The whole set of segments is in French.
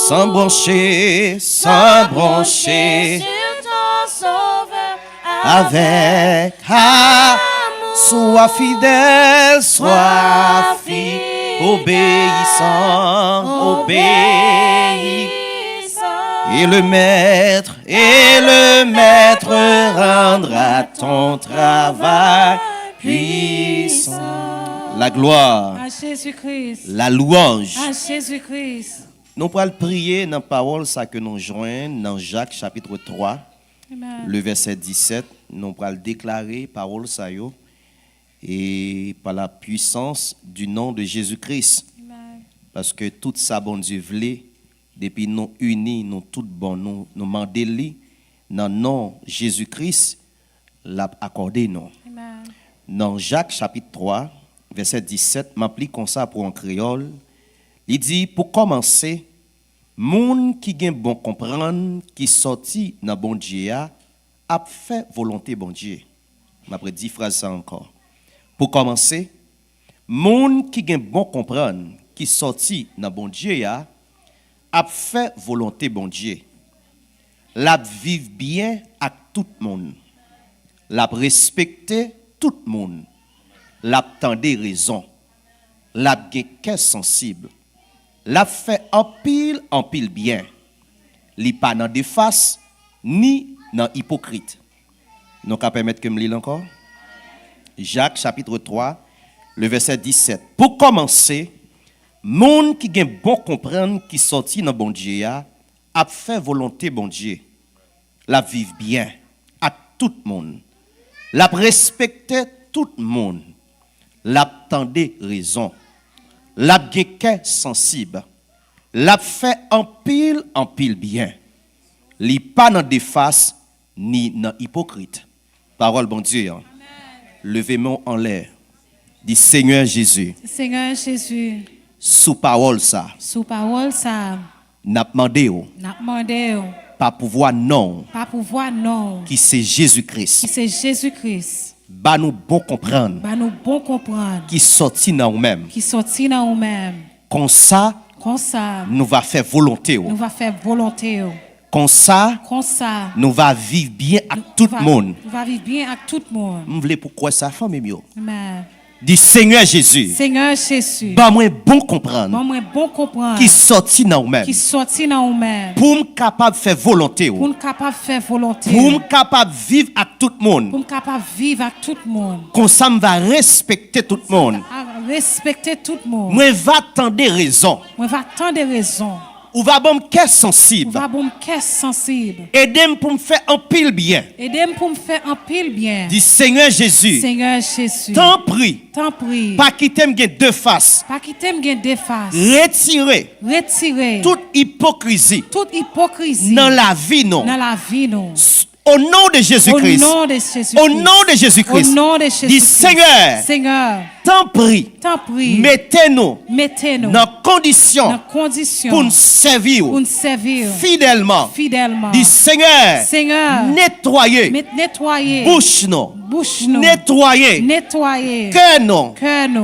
s'embrancher sur ton sauveur avec amour. Sois fidèle, sois obéissant. Et le maître rendra ton travail puissant. La gloire à Jésus-Christ, la louange. À Jésus-Christ. Nous pourrons prier dans la parole ça que nous joignons dans Jacques chapitre 3, Amen. le verset 17. Nous pourrons déclarer parole ça yo, et par la puissance du nom de Jésus-Christ. Amen. Parce que tout ça, bon Dieu, voulait, depuis nous unis, nous tout bon, nous mandeli, dans le nom de Jésus-Christ, l'a accordé nous. Amen. Dans Jacques chapitre 3, verset 17, m'applique comme ça pour un créole. Il dit, pour commencer, moun qui gen bon comprendre, qui sorti dans bon Dieu, a fait volonté bon Dieu. M'après 10 phrases ça encore. Pour commencer, moun qui gen bon comprendre, qui sorti dans bon Dieu, a fait volonté bon Dieu. L'a vive bien à tout le monde. L'a respecter tout le monde. L'a tende raison. L'a gen cœur sensible. L'a fait en pile bien. Li pas dans des faces ni dans hypocrite. Nous ka permettre que me lire encore. Jacques chapitre 3, le verset 17. Pour commencer, monde qui gen bon comprendre qui sorti dans bon Dieu a fait volonté bon Dieu. La vive bien à tout le monde. La respecter tout le monde. La tende raison. La gen sensible. La fait en pile bien. Li pas dans des faces ni dans hypocrite. Parole bon Dieu. Hein? Levez-moi en l'air. Dit Seigneur Jésus. Seigneur Jésus. Sous parole ça. Sous parole ça. N'a demandé N'a demandé. Pas pouvoir non. Pas pouvoir non. Qui c'est Jésus-Christ. Qui c'est Jésus-Christ. Ba nous bon comprendre. Ba nous bon comprendre. Qui sorti dans nous-mêmes. Qui sorti dans nous-mêmes. Comme ça. Nous va faire volonté. Nous va faire volonté. Comme ça. Nous va vivre bien avec tout le monde. Nous va vivre bien avec tout le monde. Vous voulez pourquoi ça fait mieux. Amen. Dit Seigneur Jésus. Seigneur Jésus. Ba moi bon comprendre. Ba moi bon comprendre. Qui sorti dans nous-mêmes. Qui sorti dans nous-mêmes. Pour me capable faire volonté. Pour me capable faire volonté. Pour me capable vivre avec tout le monde. Pour me capable vivre avec tout le monde. Comme ça me va respecter tout le monde. Respecter tout le monde. Moi va attendre raison. Moi va attendre raison. Ou va bon cœur sensible. Ou va bon cœur sensible. Aidez-moi pour me faire un pile bien. Aidez-moi pour me faire un pile bien. Dis Seigneur Jésus. Seigneur Jésus. T'en prie. T'en prie. Pas quitter me deux faces. Pas quitter me deux faces. Retirer. Toute hypocrisie. Toute hypocrisie. Dans la vie non. Dans la vie non. Au nom de Jésus-Christ. Au nom de Jésus-Christ. Au nom de Jésus-Christ. Au nom de Jésus-Christ. Dis Seigneur. Seigneur. T'en prie. T'en prie. Mettez-nous. Dans condition. Pour nous servir. Pour nous servir. Fidèlement. Dis Seigneur. Seigneur. Nettoyer. Bouche non. Nettoyer. Cœur non.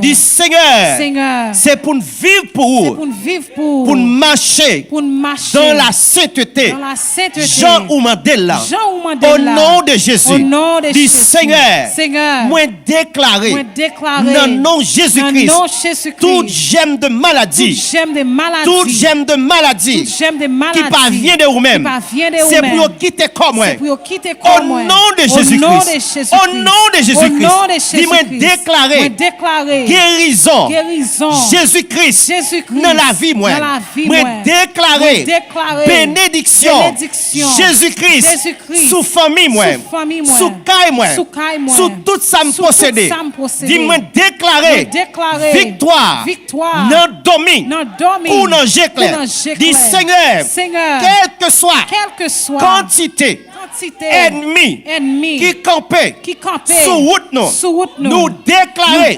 Dis Seigneur. C'est pour nous vivre pour vous. Pour nous marcher. Dans la sainteté. Jean ou Mandela. Au nom de Jésus. Dis Seigneur. Moi déclarer. Dans le nom de Jésus-Christ. Tout gemme de maladie. Tout gemme de maladie. Qui parvient de vous-même. C'est pour quitter comme moi. Au nom de Jésus-Christ. Au nom de Jésus-Christ. Dis-moi déclarer. Guérison. Jésus-Christ. Dans la vie, moi. Moi déclarer. Bénédiction. Jésus-Christ. Sous famille, moi. Sous caille, moi. Sous tout ça me posséder. Dis-moi déclarer victoire dans domaine ou dans j'éclaire. Dis Seigneur, quelle que soit quantité entité ennemi ennemi qui campait qui campait sous route nous, sous route nous déclarer,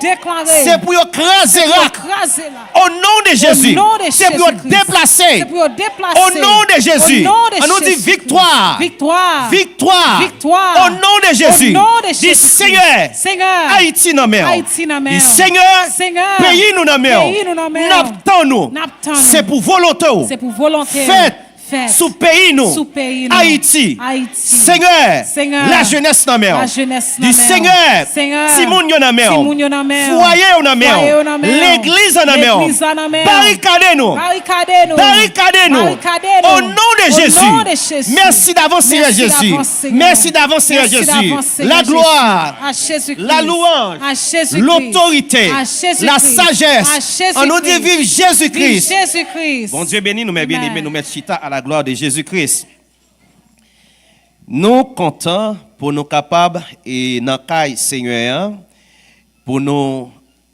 c'est pour écraser là. écraser là. Au nom de Jésus, nom de c'est pour Jésus-Christ. déplacer. C'est pour déplacer. Au nom de Jésus, Au nom de on nous dit Jésus-Christ. victoire. Victoire. Victoire. Victoire. Au nom de Jésus. Au nom de Dis Jésus-Christ. Seigneur. Seigneur. Haïti dans mer. Haïti dans mer. Dis Seigneur. Seigneur. Pays nous dans mer. Pays nous dans mer. N'attend nous. N'attend nous. C'est pour volonté. C'est pour volonté. Faites. Faites. Sous pays nous. Sous pays nous. Haïti. Haïti. Seigneur. Seigneur. La jeunesse dans mer. La jeunesse dans Dis mer. Seigneur. Seigneur. Si moun yon dans mer. Si moun yon dans mer. Foyer yon dans mer. Foyer yon dans mer. L'église en dans mer. L'église en dans mer. Barricadez nous. Barricadez-nous. Barricadez-nous. Barricadez-nous. Au nom de Au Jésus. nom de Jésus. Merci d'avance, Seigneur Merci Jésus. d'avance, Seigneur. Merci d'avance, Seigneur Merci Jésus. d'avance, Seigneur La Jésus. gloire, À Jésus-Christ. la louange, À Jésus-Christ. l'autorité, À Jésus-Christ. la sagesse. À Jésus-Christ. On nous dit vive Vive Jésus-Christ. Jésus-Christ. Bon Dieu béni, nous met bien Amen. aimés, nous met chita à la gloire de Jésus-Christ. Nous comptons pour nous capables et dans le Seigneur pour nous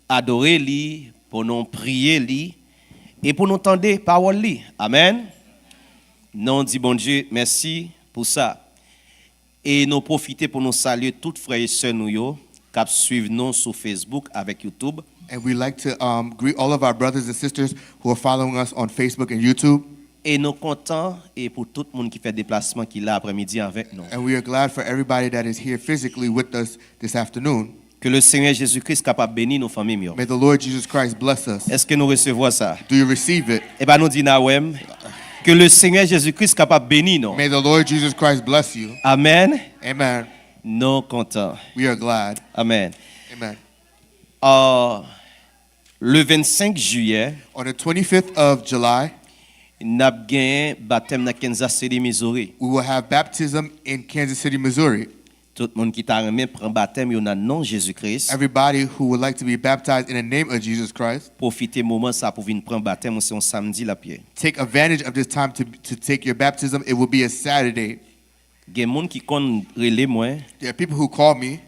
adorer lui, pour nous prier lui et pour nous tendre parole lui. Amen. Nous dit bon Dieu merci pour ça. Et nous profiter pour nous saluer toutes frères et sœurs nous qui suivent nous sur Facebook avec YouTube. And we'd like to greet all of our brothers and sisters who are following us on Facebook and YouTube. Et nous comptons et pour tout le monde qui fait déplacement qui est là après-midi avec nous. And we are glad for everybody that is here physically with us this afternoon. Que le Seigneur Jésus-Christ capable de bénir nos familles. May the Lord Jesus Christ bless us. Est-ce que nous recevons ça? Do you receive it? Eh bien, nous disons, que le Seigneur Jésus-Christ capable de bénir nous. May the Lord Jesus Christ bless you. Amen. Amen. Nous contents. We are glad. Amen. Amen. Le 25 juillet, On the 25th of July, nous avons gagné baptême dans Kansas City, Missouri. we will have baptism in Kansas City, Missouri. Tout le monde qui t'a remis prend baptême dans le nom de Jésus-Christ. Everybody who would like to be baptized in the name of Jesus Christ, Profitez moment ça pour venir prendre baptême, c'est un samedi la pied. take advantage of this time to take your baptism. It will be a Saturday. Il y a des gens qui connaissent relais moi. There are people who call me.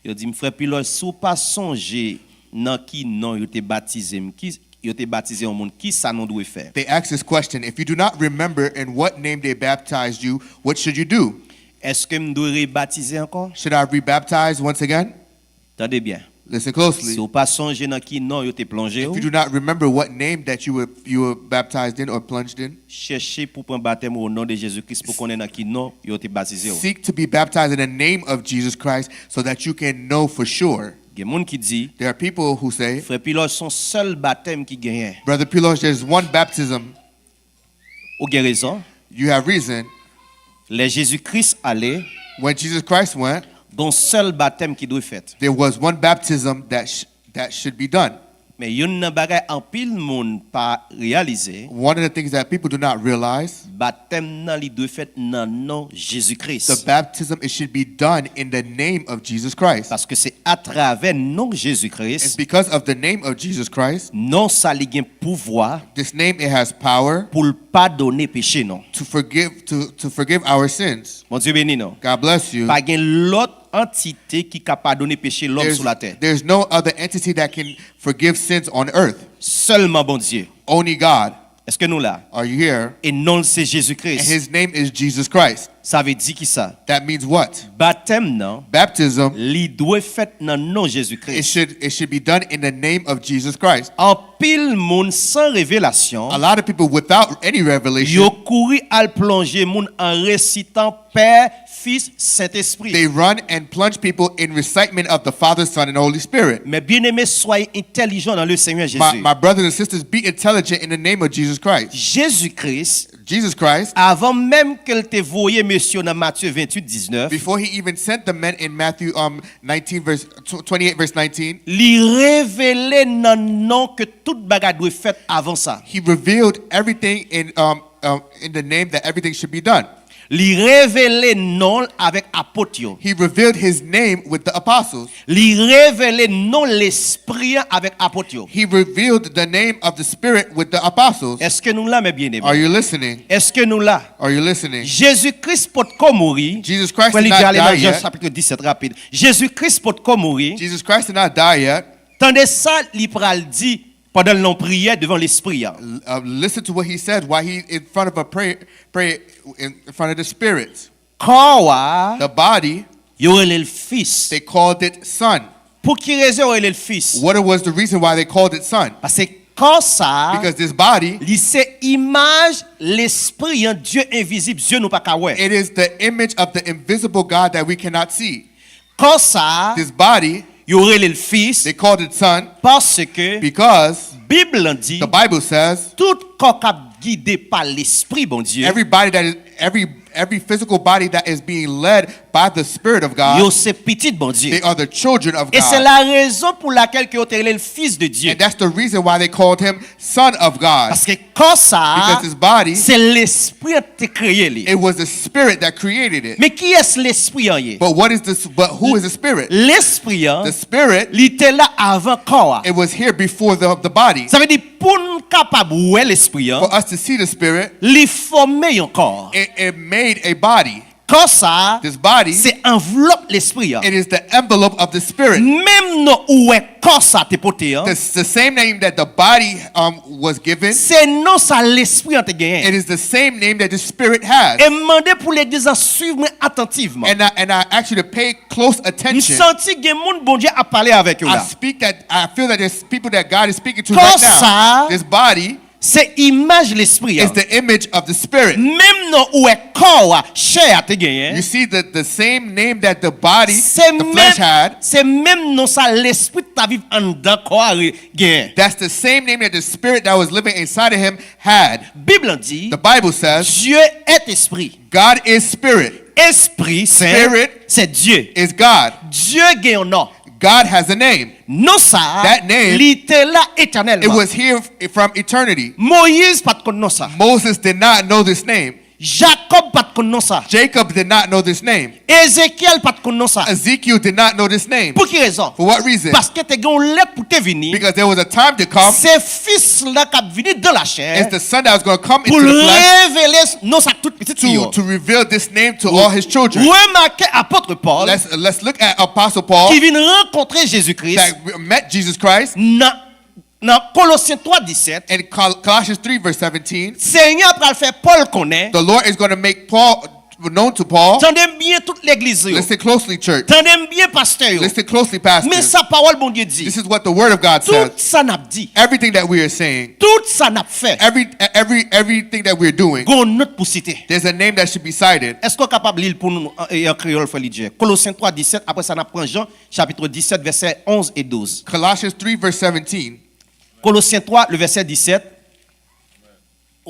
Ils disent frère Pilote, si vous pas songer dans qui nom vous t'es baptisé, qui vous t'es baptisé au monde, qui ça nous doit faire? They ask this question: if you do not remember in what name they baptized you, what should you do? Est-ce que je dois rebaptiser encore? Should I rebaptize once again? Attendez bien. Listen Si closely. vous pas songer dans qui nom vous t'es plongé, If you do not remember what name that you were baptized in or plunged in, cherchez pour prendre baptême au nom de Jésus-Christ pour connaître dans qui nom vous t'es baptisé. seek to be baptized in the name of Jesus Christ so that you can know for sure. Il y a des gens qui disent There are people who say, frère Pilote, son seul baptême qui gagne. Brother Pilosh, there's one baptism. Ou bien raison, You have reason. les Jésus-Christ allait, When Jesus Christ went, dont seul baptême qui doit fait. there was one baptism that should be done. Mais il y a une bagay en pile monde pas réalisé. One of the things that people do not realize, Baptême nan li doit fait dans nom the Jésus-Christ. baptism, it should be done in the name of Jesus Christ. Parce que c'est à travers nom It's Jésus-Christ, because of the name of Jesus Christ. non ça li gen pouvoir This name, it has power pour le pardonner péché non. to forgive our sins. Mon Dieu béni non. God bless you. Pas gen l'autre entité qui capable pardonner péché l'homme sur la terre. There's no other entity that can forgive sins on earth. Seulement bon Dieu. Only God. Est-ce que nous là? Are you here? Et non c'est And Jésus-Christ. his name is Jesus Christ. Ça veut dire qui ça? That means what? Baptême non, Baptism, li doit fait dans nom it Jésus-Christ. should be done in the name of Jesus Christ. En pile monde sans révélation, A lot of people without any revelation, yo couru al plonger moun en récitant Père, Fils, Saint-Esprit. they run and plunge people in recitement of the Father, Son, and Holy Spirit. Mais bien-aimés, soyez intelligents dans le Seigneur Jésus. My brothers and sisters, be intelligent in the name of Jesus Christ. Jésus-Christ, Jesus Christ, avant même qu'elle te voyé monsieur dans Matthieu 28, 19, before he even sent the men in Matthew 28 verse 19, li révélé dans nom que toute bagarre doit faire avant ça. he revealed everything in the name that everything should be done. Li révélé non avec apôtre yo. He revealed his name with the apostles. Li révélé non l'esprit avec apôtre yo. He revealed the name of the Spirit with the apostles. Est-ce que nous là mes Are bien-aimés? you listening? Est-ce que nous là? Are you listening? Jésus-Christ peut mourir. Jesus Christ Faut did aller not dans die Jean yet. chapitre 17 rapide. Jésus-Christ peut mourir. Jesus Christ did not die yet. Tandis ça, il pral dit pendant l'on prière devant l'esprit. Listen to what he said while he in front of a pray in front of the Spirit. Corps, The body, il y aurait le fils. they called it son. Pour qui raison il aurait le fils? What was the reason why they called it son? Parce que corps ça, Because this body, c'est image l'esprit en Dieu invisible, Dieu nous pas qu'à voir. it is the image of the invisible God that we cannot see. Corps ça, This body, il y aurait le fils they called it son parce que because Bible en dit the Bible says tout corps qui guidé par l'esprit bon Dieu, everybody that is every physical body that is being led by the Spirit of yo God, c'est petit bon Dieu. they are the children of Et c'est God. la raison pour laquelle que ont le fils de Dieu. And that's the reason why they called him son of God. Parce que corps ça, Because his body, c'est l'esprit qui a créé lui. it was the Spirit that created it. Mais qui est l'esprit en yé? But who is the Spirit? L'esprit en, The Spirit, il était là avant corps. it was here before the body. Ça veut dire pour nous capable ouais l'esprit en, For us to see the Spirit, il formait un corps. it made a body. Corps ça, This body, c'est enveloppe l'esprit en. it is the envelope of the Spirit. Même non où est corps ça te porté en, The same name that the body was given, c'est non ça l'esprit en te gagné. it is the same name that the Spirit has. Et demandez pour l'église en suivre attentivement. And I ask you to pay close Je attention. senti que moun bon Dieu a parlé avec eux I là. feel that there's people that God is speaking to Comme right ça, now. This body c'est image l'esprit. is the image of the Spirit. Même non où est corps chair te You gagné. see the same name that the body, C'est the flesh had, c'est même non ça l'esprit t'a vivre en dedans corps gagné. that's the same name that the Spirit that was living inside of him had. Bible en dit The Bible says Dieu est esprit. God is Spirit, Esprit saint, Spirit c'est Dieu. is God. Dieu gagne un nom. God has a name. Non ça, That name, il était là It éternellement. was here from eternity. Moïse pas de connaître ça. Moses did not know this name. Jacob pas de connaître ça. Jacob did not know this name. Ézéchiel pas de connaître ça. Ezekiel did not know this name. Pour quelle raison? For what reason? Parce que tu as une lettre pour te venir. Because there was a time to come. C'est fils là qui a venu dans la chair It's the son that was going to come pour into the flesh révéler non ça toute petite fille. to reveal this name to all his children. Remarquez apôtre Paul Let's look at Apostle Paul qui vient rencontrer Jésus-Christ that met Jesus Christ dans Colossiens 3:17. in Colossians 3 verse 17. Seigneur va faire Paul connaît. The Lord is going to make Paul known to Paul. Tendez bien toute l'église. Listen closely, church. Tendez bien pasteur. Listen closely, Mais pastors. sa parole bon Dieu dit. This is what the Word of God Tout says. ça n'a dit. Everything that we are saying, Tout ça n'a fait. everything that we're doing, Gon note pour citer. there's a name that should be cited. Est-ce qu'on est capable de lire pour nous en créole frère Lydia? Colossiens 3:17. Après ça, on apprend Jean chapitre 17 versets 11 et 12. Colossians 3 verse 17. Colossiens 3 le verset 17.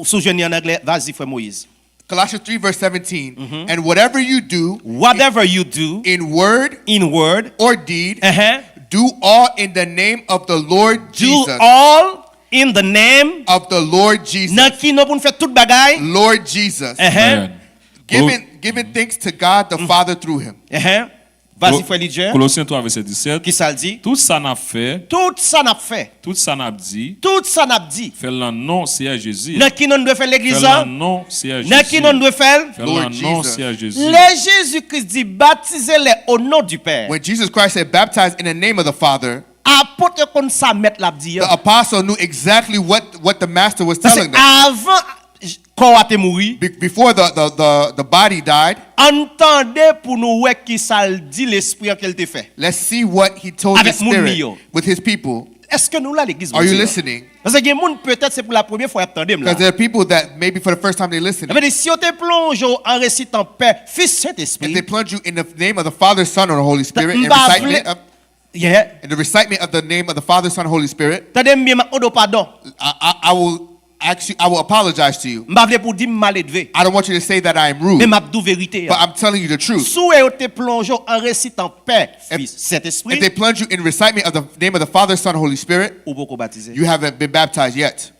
Souvenez en anglais, vas-y frère Moïse. Colossians 3 verse 17. And whatever you do Whatever you do in word in word, or deed, uh-huh, do all in the name of the Lord do Jesus. all in the name Of the Lord Jesus. nan ki nou pou nou fè tout bagay. Lord Jesus. Uh-huh. Giving thanks to God the Father through him. Uh-huh. Vas-y frère Lydia. Colossiens 3, verset 17. Qui ça le dit? Tout ça n'a fait, Tout ça n'a fait. tout ça n'a dit, Tout ça n'a dit. fait le nom, c'est à Jésus. Nan ki nou doit faire Fait l'église? le nom, c'est à Nan Jésus. ki nou doit faire? Fait Lord le nom, Jesus. c'est à Jésus. Les Jésus-Christ dit baptisez-les au nom du Père. When Jesus Christ said, baptized in the name of the Father, Apôtre kon sa met la dit. the apostle knew exactly what the master was Parce telling que them. avant corps a te mouri, Before the body died, entendez pour nous ouais qui ça le dit l'esprit qu'elle te fait. let's see what he told the Avec moun Spirit yo. with his people. Est-ce que nous là l'église? Are you bon Dieu? listening? Parce que les gens peut-être c'est pour la première fois attendez là. Because there are people that maybe for the first time they listen. Ça veut dire si on te plonge en récitant Père, Fils, If Saint-Esprit, they plunge you in the name of the Father, Son, or the Holy Spirit, in M'ba yeah, the recitement of the name of the Father, Son, Holy Spirit, t'as bien ma odo pardon. I will I will apologize to you. M'ba vle pour dire mal élevé. I don't want you to say that I am rude, Mais m'a dou vérité. but I'm telling you the truth. Sous et te plonge en récitant Père, Fils, If Saint-Esprit, they plunge you in recitement of the name of the Father, Son, Holy Spirit, ou beaucoup baptisé. you haven't been baptized yet.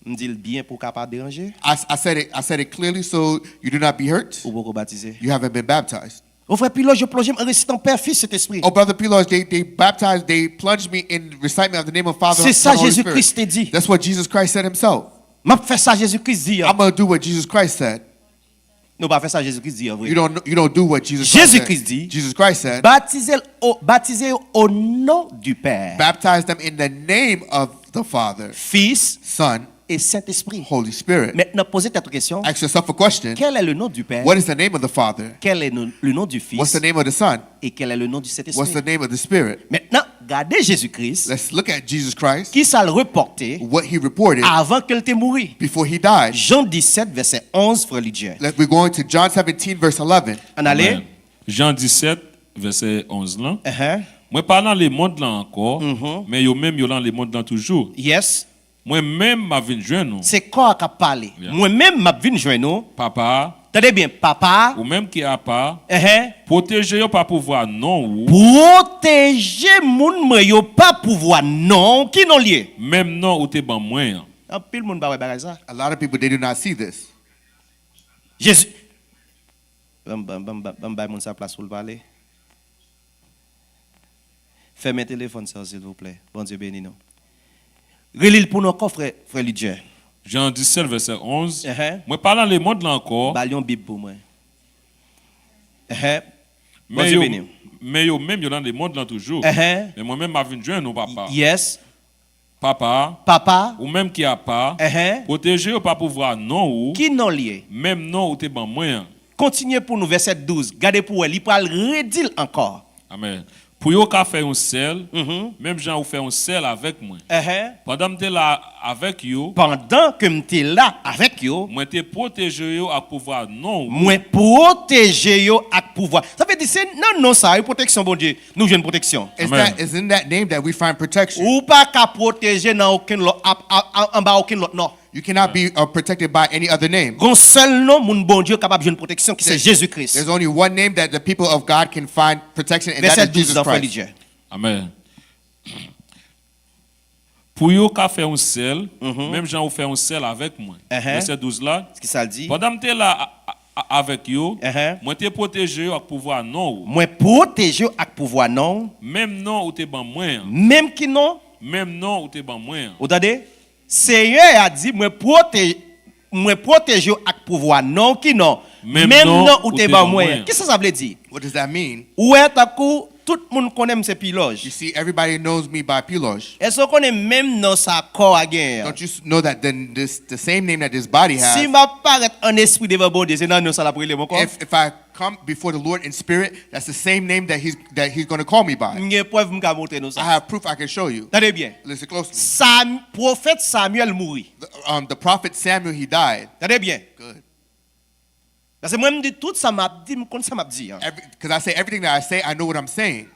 Me dit le bien pour capable déranger, I said it clearly so you do not be hurt. ou beaucoup baptisé. You haven't been baptized. Au frère Pilot, je plonge en récitant Père, Fils, Saint-Esprit. Oh, Brother Pilos, they plunged me in recitement of the name of Father, C'est ça Son, Holy Jésus-Christ Spirit. te dit. That's what Jesus Christ said himself. M'a fait ça Jésus-Christ dit. I'm going to do what Jesus Christ said. Non pas faire ça Jésus-Christ dit en vrai. You don't do what Jesus Christ Jésus-Christ said. dit, Jesus Christ said, baptisez au nom du Père, baptize them in the name of the Father, Fils Son, et Saint-Esprit. Holy Spirit. Maintenant, posez cette question. Ask yourself a question. Quel est le nom du Père? What is the name of the Father? Quel est le nom du What's Fils? the name of the Son? Et quel est le nom du What's Saint-Esprit? the name of the Spirit? Maintenant, regardez Jésus-Christ, Let's look at Jesus Christ, qui ça le reporté what he reported avant qu'elle t'ait mouru. before he died. Jean 17, verset 11, frère Lydia. We're going to John 17, verse 11. On allait? Amen. Jean 17, verset 11 là. Uh-huh. Moi pas dans le monde là encore, mais yo même yo dans le monde là toujours. Yes. Moi même m'a vinn joindre nous. C'est quoi qui a parlé? Yeah. Moi-même, m'a venu joindre nous. Papa Attendez bien, papa. ou même qui a pas Uh-huh. protéger yo pas pouvoir non ou Protéger moun mwen yo pas pouvoir non qui non lié. même non ou te ban moins. En pile moun ba wè bagay ça. A lot of people, they do not see this. Jésus. Bam moun sa place pour le parler. Fermez téléphone ça s'il vous plaît. Bon Dieu béni nous. Relil pour nous frère Lydia. Jean 17, verset 11. Uh-huh. Moi pas dans le monde là encore, Balion Bible pour moi. Uh-huh. Bon mais Dieu yo, béni. mais yo même yo dans le monde là toujours. Uh-huh. Mais moi même m'a vinn joindre nous papa. Yes. Papa Papa. ou même qui a pas Uh-huh. protéger yo pas pouvoir non ou Qui non lié. même non ou te ban moins. Continuez pour nous verset 12. Gardez pour elle, il pral redire encore. Amen. Pour yo ka faire un sel, Mhm. même Jean ou faire un sel avec moi. Uh-huh. Pendant que là avec yo, Pendant que m'étais là avec yo, moi te protéger yo à pouvoir non ou moi protéger yo avec pouvoir. Ça veut dire c'est non ça, une protection bon Dieu. Nous une protection. Amen. It's in that name that we find protection. Ou pas qu'à protéger dans aucun lot en bas aucun lot non. You cannot be protected by any other name. Gon seul nom mon bon Dieu capable de une protection qui c'est Jésus-Christ. There's only one name that the people of God can find protection, and that Verset is 12 Jesus dans frère Christ. Lydia. Amen. Pour yo ka faire un sel, même Jean ou faire un sel avec moi. Uh-huh. Verset 12 là. Ce qui ça le dit? Pendant que là avec yo, Uh-huh. moi te protéger yo à pouvoir non ou Moi protéger avec pouvoir non, même non ou te ban moins. même qui non. Même non ou te ban moins. Vous entendez? Seigneur a dit moi protéger avec pouvoir non qui non. Même Même non non ou ou te te ban ban moins. moins. Qu'est-ce que ça veut dire? What does that mean? Ouais, ta coup, tout le monde connaît ces piloges. You see, everybody knows me by Pilosh. Est-ce qu'on connaît même dans sa corps à guerre? Don't you know that the same name that this body Si has? m'a paraît un esprit devant bon Dieu, c'est dans nous ça la prière mon corps. If I come before the Lord in spirit, that's the same name that He's going to call me by. M'gè preuve m'ka montrer nous I ça. have proof I can show you. Attendez bien. Listen closely. Prophète Samuel mourit. The prophet Samuel, he died. Attendez bien. Good. Parce que moi me dit tout ça m'a dit, me connais ça m'a dit. Hein. Because I say everything that I say, I know what I'm saying.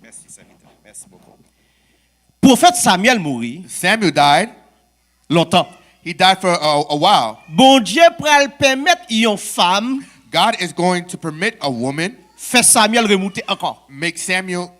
Merci serviteur. Merci beaucoup. Prophète Samuel mourit Samuel died. longtemps. He died for a while. Bon Dieu pral permettre une femme God is going to permit a woman faire Samuel remonter encore. make Samuel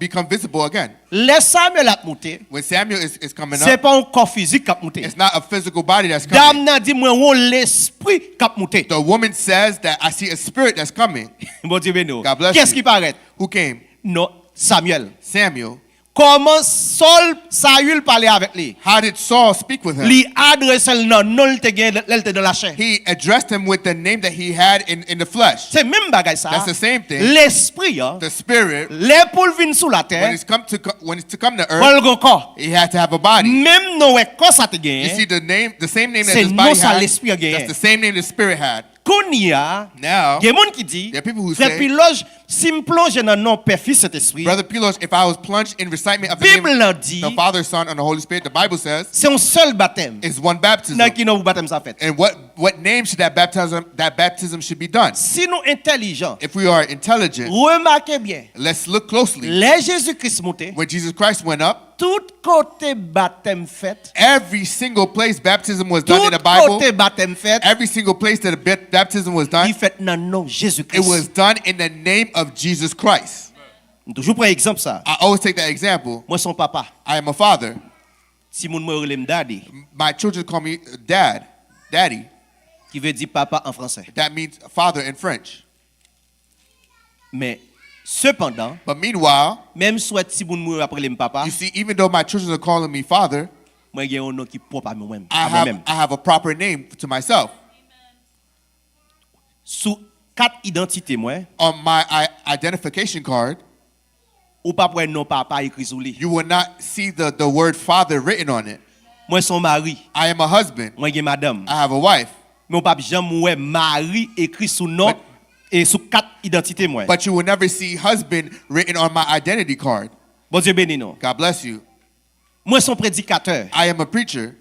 become visible again. Laisse Samuel a monter. When Samuel is coming C'est up, pas un corps physique qui a monté. it's not a physical body that's coming. Dame n'a dit moi on l'esprit qui a monté. The woman says that I see a spirit that's coming. Bon Dieu béni. God bless Qu'est-ce you. qui paraît? Who came? Non, Samuel. Samuel. Comment Saül parlait avec lui? How did Saul speak with him? Lui adresse le nom, non il était dans la chair. He addressed him with the name that he had in the flesh. C'est même bagay ça. That's the same thing. L'esprit, hein, The spirit, Les poules viennent sous la when terre, it's come to earth, vol gon corps. he had to have a body. Même non ouais corps ça te You gagne. see the same name that C'est this body non ça had. l'esprit a gagné. That's the same name the spirit had. Kounia, Now, il y a des gens qui disent, there are people who frère say, Piloge, si me plonge dans le nom Père Fils Saint-Esprit, Brother Pilos, if I was plunged in recitement of the Bible name l'a of dit, the Father, Son, and the Holy Spirit, the Bible says c'est un seul baptême. it's one baptism. Dans qui nous vous baptême ça fait. And what name should that baptism should be done? Si nous intelligents, If we are intelligent, remarquez bien, let's look closely. les Jésus-Christ monté, When Jesus Christ went up, tout côté baptême fait, every single place baptism was tout done in the Bible, côté baptême fait, every single place that baptism was il done, fait dans le nom it Jésus-Christ. was done in the name of Jesus Christ. Toujours prends exemple ça. I always take that example. Moi son papa, I am a father. si moun moi relève daddy, My children call me daddy. qui veut dire papa en français. That means father in French. Mais cependant, But meanwhile, même soit si moun moi après le papa, you see, even though my children are calling me father, moi j'ai un nom qui propre à moi-même. I have a proper name to myself. Sous quatre identités moi, On my identification card, ou pas prendre non papa écrit sur lui. You will not see the word father written on it. Moi son mari, I am a husband. moi j'ai madame. I have a wife. Mais on pas jamais ouais mari écrit sous nom et sous quatre identités moi. But you will never see husband written on my identity card. Bon Dieu béni non. God bless you. Moi son prédicateur. I am a preacher.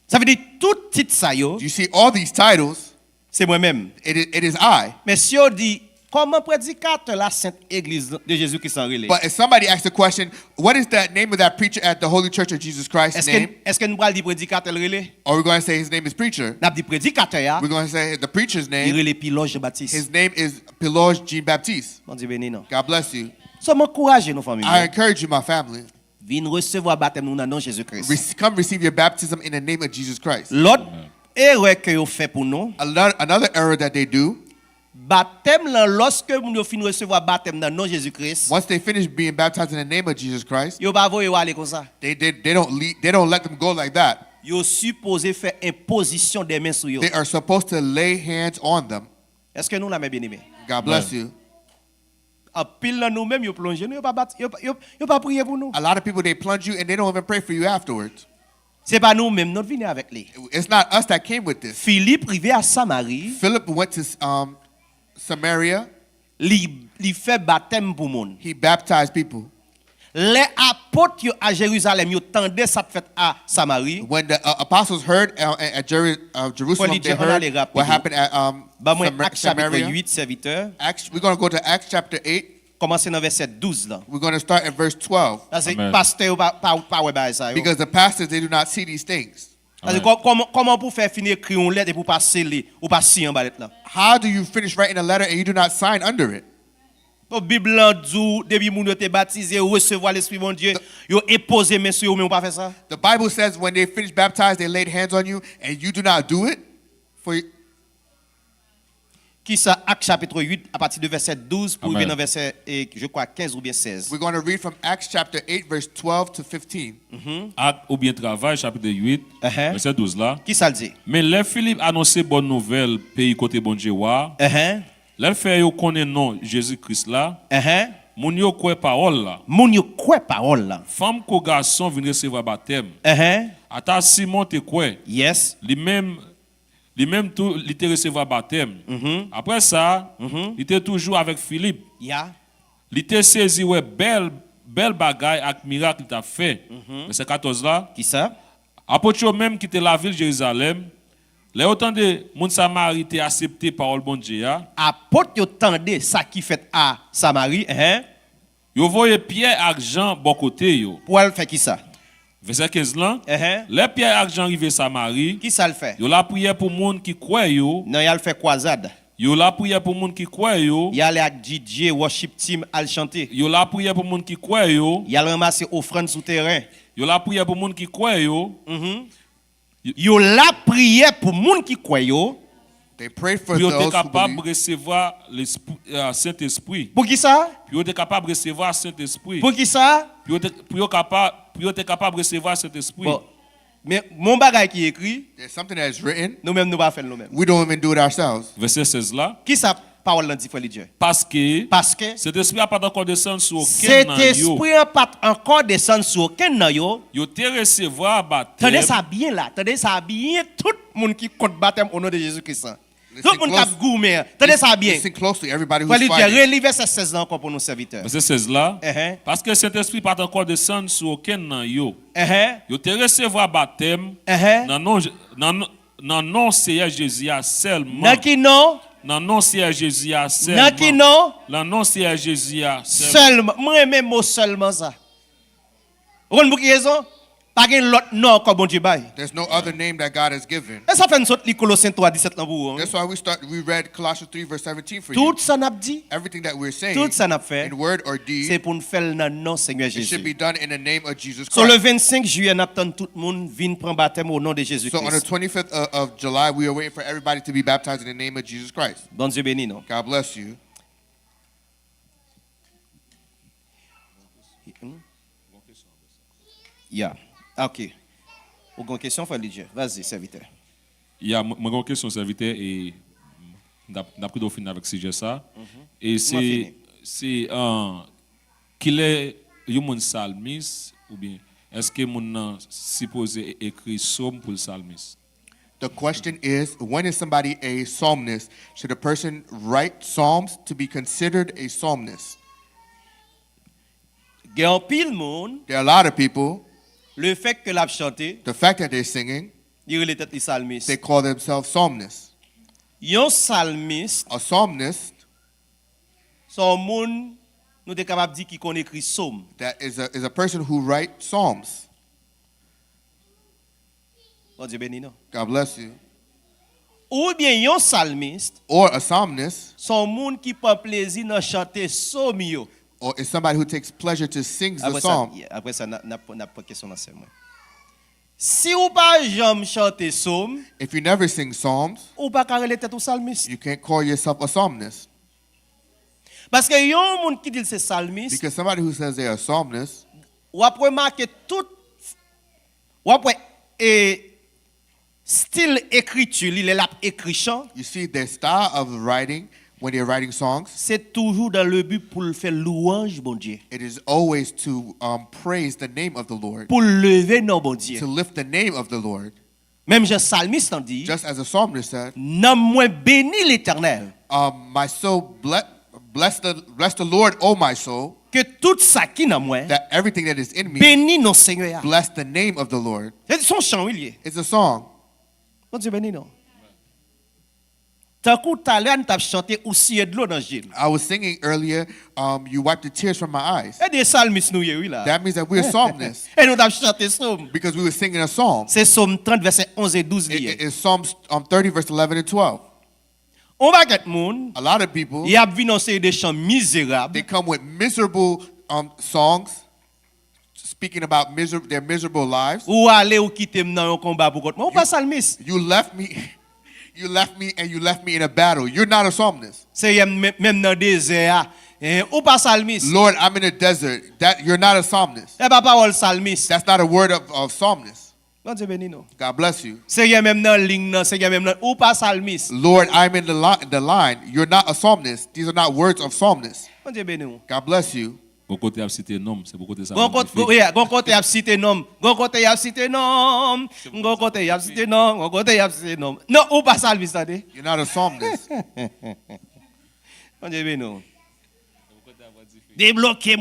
Ça veut dire tout titre ça yo, You see all these titles, c'est moi-même. it is I. Mais si on dit comment prédicateur la Sainte Église de Jésus-Christ en relais? But if somebody asks the question, what is the name of that preacher at the Holy Church of Jesus Christ name? Est-ce que nous allons dire prédicateur relais? Are we going to say his name is preacher? N'a dit prédicateur ya, We're going to say the preacher's il name. relais Piloge Baptiste. His name is Piloge Jean Baptiste. Bon Dieu béni non. God bless you. So m'encourager nos familles. I encourage you, my family, Viens recevoir baptême nous dans le nom de Jésus-Christ. come receive your baptism in the name of Jesus Christ. L'autre erreur que vous fait pour nous, Another error that they do, baptême là, lorsque nous finissons recevoir baptême dans le nom de Jésus-Christ, once they finish being baptized in the name of Jesus Christ, yo pas voyer aller comme ça. they don't let them go like that. Yo supposé faire imposition des mains sur yo. They are supposed to lay hands on them. Est-ce que nous la bien aimé? God bless you. En pile là nous-mêmes yo plongé nous yo pas prier pour nous. A lot of people, they plunge you and they don't even pray for you afterwards. C'est pas nous-mêmes nous venons avec lui. It's not us that came with this. Philippe arrivé à Samarie, Philip went to Samaria. li fait baptême pour monde. He baptized people. Les apôtres yo à Jérusalem yo tendaient ça fait à Samarie. When the apostles heard at Jerusalem, they heard what happened at Bah moi Actes chapitre Samaria. 8 serviteur, We're going to go to Acts chapter 8. commencer dans verset 12 là. We're going to start at verse 12. Ça c'est Amen. pasteur pas ouais ba ça yo. Because the pastors, they do not see these things. Parce que comment pour faire finir écrire une lettre et pour pas sceller ou pas signer en bas lettre là. How do you finish writing a letter and you do not sign under it? La Bible là dit depuis moun yo te baptisé recevoir l'esprit mon Dieu, yo imposer main sur yo mais on pas faire ça. The Bible says when they finished baptized, they laid hands on you and you do not do it. Qui ça Actes chapitre 8 à partir de verset 12 pour Amen. arriver dans verset je crois 15 ou bien 16. We're going to read from Acts chapter 8, verse 12 to 15. Acte ou bien travail, chapitre 8, Uh-huh. verset 12 là. Qui ça le dit? Mais les Philippe annonçait bonne nouvelle pays côté bon Dieu wa. Les fait yo connaît non Jésus-Christ là. Moun yo kwe parole là. Moun yo kwe parole là. Femme ko garçon vient recevoir baptême. Ata Simon te kwe. Yes. Lui-même tout il te recevoir baptême. Après ça, il était toujours avec Philippe. Yeah. Il était saisi ouais belle bagaille avec miracle qu'il t'a fait. Verset 14 là. Qui ça? Apôtre même qui était la ville de Jérusalem. Les autant de moun Samarie était accepté parole bon Dieu. Apôtre yo tendait ça qui fait à Samarie, Yo voyé Pierre et Jean bon côté yo. pour elle faire qui ça? Verset 15 là. Les Pierre et Jean arrivé Samarie. Qui ça le fait? Yo la prière pour moun qui croit yo. Non, il a fait croisade. Yo la prière pour moun qui croit yo. Il a allé avec DJ worship team al chanter. Yo la prière pour moun qui croit yo. Il a ramassé offrande souterrain. Yo la prière pour moun qui croit yo. Yo la prière pour moun qui croit yo. They prayed for Puis yo those te who capable believe. de recevoir Saint-Esprit. Pour qui ça? Puis yo te capable de recevoir Saint-Esprit. Pour qui ça? Puis yo te capable de recevoir Saint-Esprit. Bon. Mais mon bagage qui est écrit, There's something that is written. nous-mêmes nous pas faire nous-mêmes. We don't even do it ourselves. Verset 16 là. Qui ça parole là dit frère Dieu? Parce que Parce que cet esprit n'a pas encore descendu sur aucun cet nan yo. esprit n'a pas encore descendu sur aucun nan yo. Yo te recevoir baptême. Tenez ça bien là, tenez ça bien tout le monde qui compte baptême au nom de Jésus-Christ. Tout le monde qui a gourmet, tenez ça bien. Listen closely, everybody Frère who's Dieu, fighting. relis verset 16 là encore pour nos serviteurs. Verset 16 là. Uh-huh. Parce que cet esprit n'a pas encore descendu sur aucun nan yo. Uh-huh. Yo te recevoir baptême. Uh-huh. Nan non Seigneur Jésus seulement. Nan qui non? Nan non Seigneur Jésus seulement. Nan qui non? Nan non Seigneur Jésus seulement. Seulement. Moi même mot seulement ça. Vous avez raison? Pas de l'autre nom comme bon Dieu bail. There's no other name that God has given. Et ça fait une sorte de Colossiens 3 17 là pour vous. That's why we read Colossians 3 verse 17 for you. Tout ça n'a dit, Everything that we're saying tout ça n'a fait, in word or c'est deed, pour nous faire dans le nom Seigneur it should be Jésus. done in the name of Jesus Sur le Christ. 25 juillet, nous attendons tout le monde vienne prendre baptême au nom de So on the Jésus-Christ. 25th of July, we are waiting for everybody to be baptized in the name of Jesus Christ. Bon Dieu béni non. God bless you. Yeah. OK. Vous avez une question, frère Lydia? Vas-y, serviteur. Il y a mon question serviteur et d'après d'offrir avec sujet ça. Et fini. c'est qu'il est yo moun salmis ou bien est-ce que moun nan supposé écrire psaume pour le salmis? The question is, when is somebody a psalmist? Should a person write psalms to be considered a psalmist? Gen an pile moun, There are a lot of people, le fait que l'a chanté, the fact that they're singing, il relève tête les salmistes. they call themselves psalmists. Yon salmiste, A psalmist, son moun, nous sommes capables de dire qu'il connaît écrit psaume. that is a person who writes psalms. Bon Dieu béni, non? God bless you. Ou bien yon salmiste, Or a psalmist, son moun qui prend plaisir dans chanter psaume yo. or is somebody who takes pleasure to sing the Après ça, psalm. après ça, n'a pas question dans ce moment. Si ou pas jamais chanter psaume, If you never sing psalms, ou pas carrer tête au salmiste. you can't call yourself a psalmist. Parce que yon moun qui dit c'est salmiste, Because somebody who says they're a psalmist, ou après remarquer tout, ou après style écriture, il est là écrit chant, you see their style of writing when they're writing songs, c'est toujours dans le but pour le faire louange, bon Dieu. it is always to praise the name of the Lord, Pour lever non, bon Dieu. to lift the name of the Lord. Même Jean salmiste en dit, Just as a psalmist said, non moins béni l'Éternel, my soul bless the Lord, O my soul, que tout ça qui n'a moins, that everything that is in me béni non Seigneur. bless the name of the Lord. C'est son chant, il y est. It's a song. Bon Dieu béni non. Tant que tout à l'heure, nous avons chanté aussi de l'eau dans Gilles. I was singing earlier, you wipe the tears from my eyes. Et des salmistes nous y est, oui là. That means that we're psalmists Et nous avons chanté psaume. because we were singing a psalm. C'est psaume 30 verset 11 et 12 lié. It's Psalms 30 verse 11 and 12. On va get moun, A lot of people, il a vu dans des chants misérables. they come with miserable songs, speaking about their miserable lives. Ou aller ou quitter dans un combat pour contre moi. On pas salmiste. You left me, and you left me in a battle. You're not a psalmist. C'est même dans désert. Ou pas salmiste. Lord, I'm in a desert. You're not a psalmist. C'est pas parole salmiste. That's not a word of psalmist. Bon Dieu béni nous. God bless you. C'est même dans ligne, c'est même dans ou pas salmiste. Lord, I'm in the line. You're not a psalmist. These are not words of psalmist. Bon Dieu béni nous. God bless you. Bon côté a cité nom, c'est bon côté ça. Gon côté a cité nom, gon côté a cité nom, gon côté a cité nom, gon côté a cité nom. Non, ou pas salmiste attendez. You're not a psalmist. Bon Dieu béni nous. Débloquez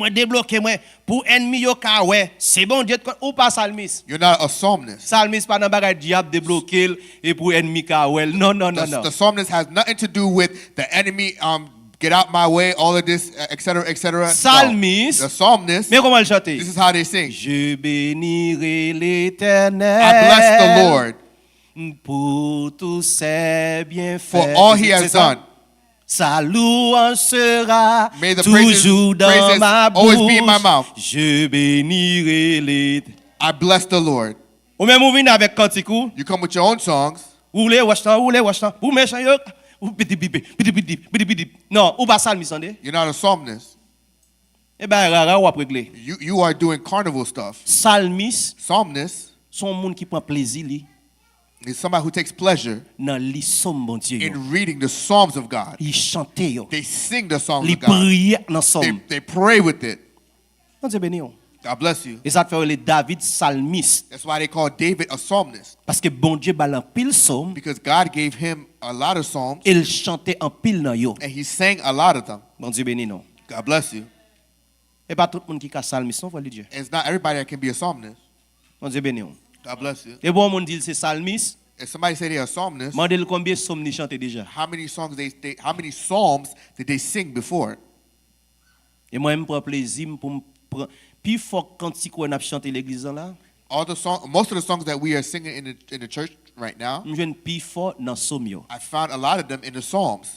moi pour ennemi yo ka ouais, c'est bon Dieu ou pas salmiste. You're not a psalmist. Salmiste pas dans bagage diable débloquer et pour ennemi ka ouais. Non. The psalmist has nothing to do with the enemy. Get out my way. All of this, etc., etc. Psalmist. The psalmist. Mais comment le chanter? This is how they sing. Je bénirai l'Éternel. I bless the Lord pour tous ses bienfaits. for all He has done. Sa louange sera May the toujours dans praises ma bouche. always be in my mouth. Je bénirai l'Éternel. I bless the Lord. Ou même vous venez avec canticou. You come with your own songs. Roulez, wachtan. Ou méchant yo. Ou bidi bidi. Non, ou pas salmiste. You're not a psalmist. Eh ben rara ou après réglé. You are doing carnival stuff. Salmiste, Psalmist son monde qui prend plaisir li is somebody who takes pleasure dans li somme bon Dieu. in reading the Psalms of God. Il chante yo. They sing the songs Li of God. prier dans somme. They pray with it. Bon Dieu béni yo. God bless you. Et ça fait le David salmiste That's why they call David a psalmist, parce que bon Dieu balan pile somme, because God gave him a lot of psalms il chantait en pile dans yo. and he sang a lot of them. Bon Dieu béni non. God bless you. Et pas tout le monde qui ka salmiste non, voilà Dieu. And it's not everybody that can be a psalmist. Bon Dieu béni non. God bless you. Et bon monde dit c'est salmiste, If somebody say they're a psalmist, mandel combien somme ni chanté déjà. how many psalms did they sing before? Et moi me prend plaisir pour puis fort cantique qu'on a chanté l'église là. Most of the songs that we are singing in the church right now, Je viens plus fort dans somme yo. I found a lot of them in the Psalms.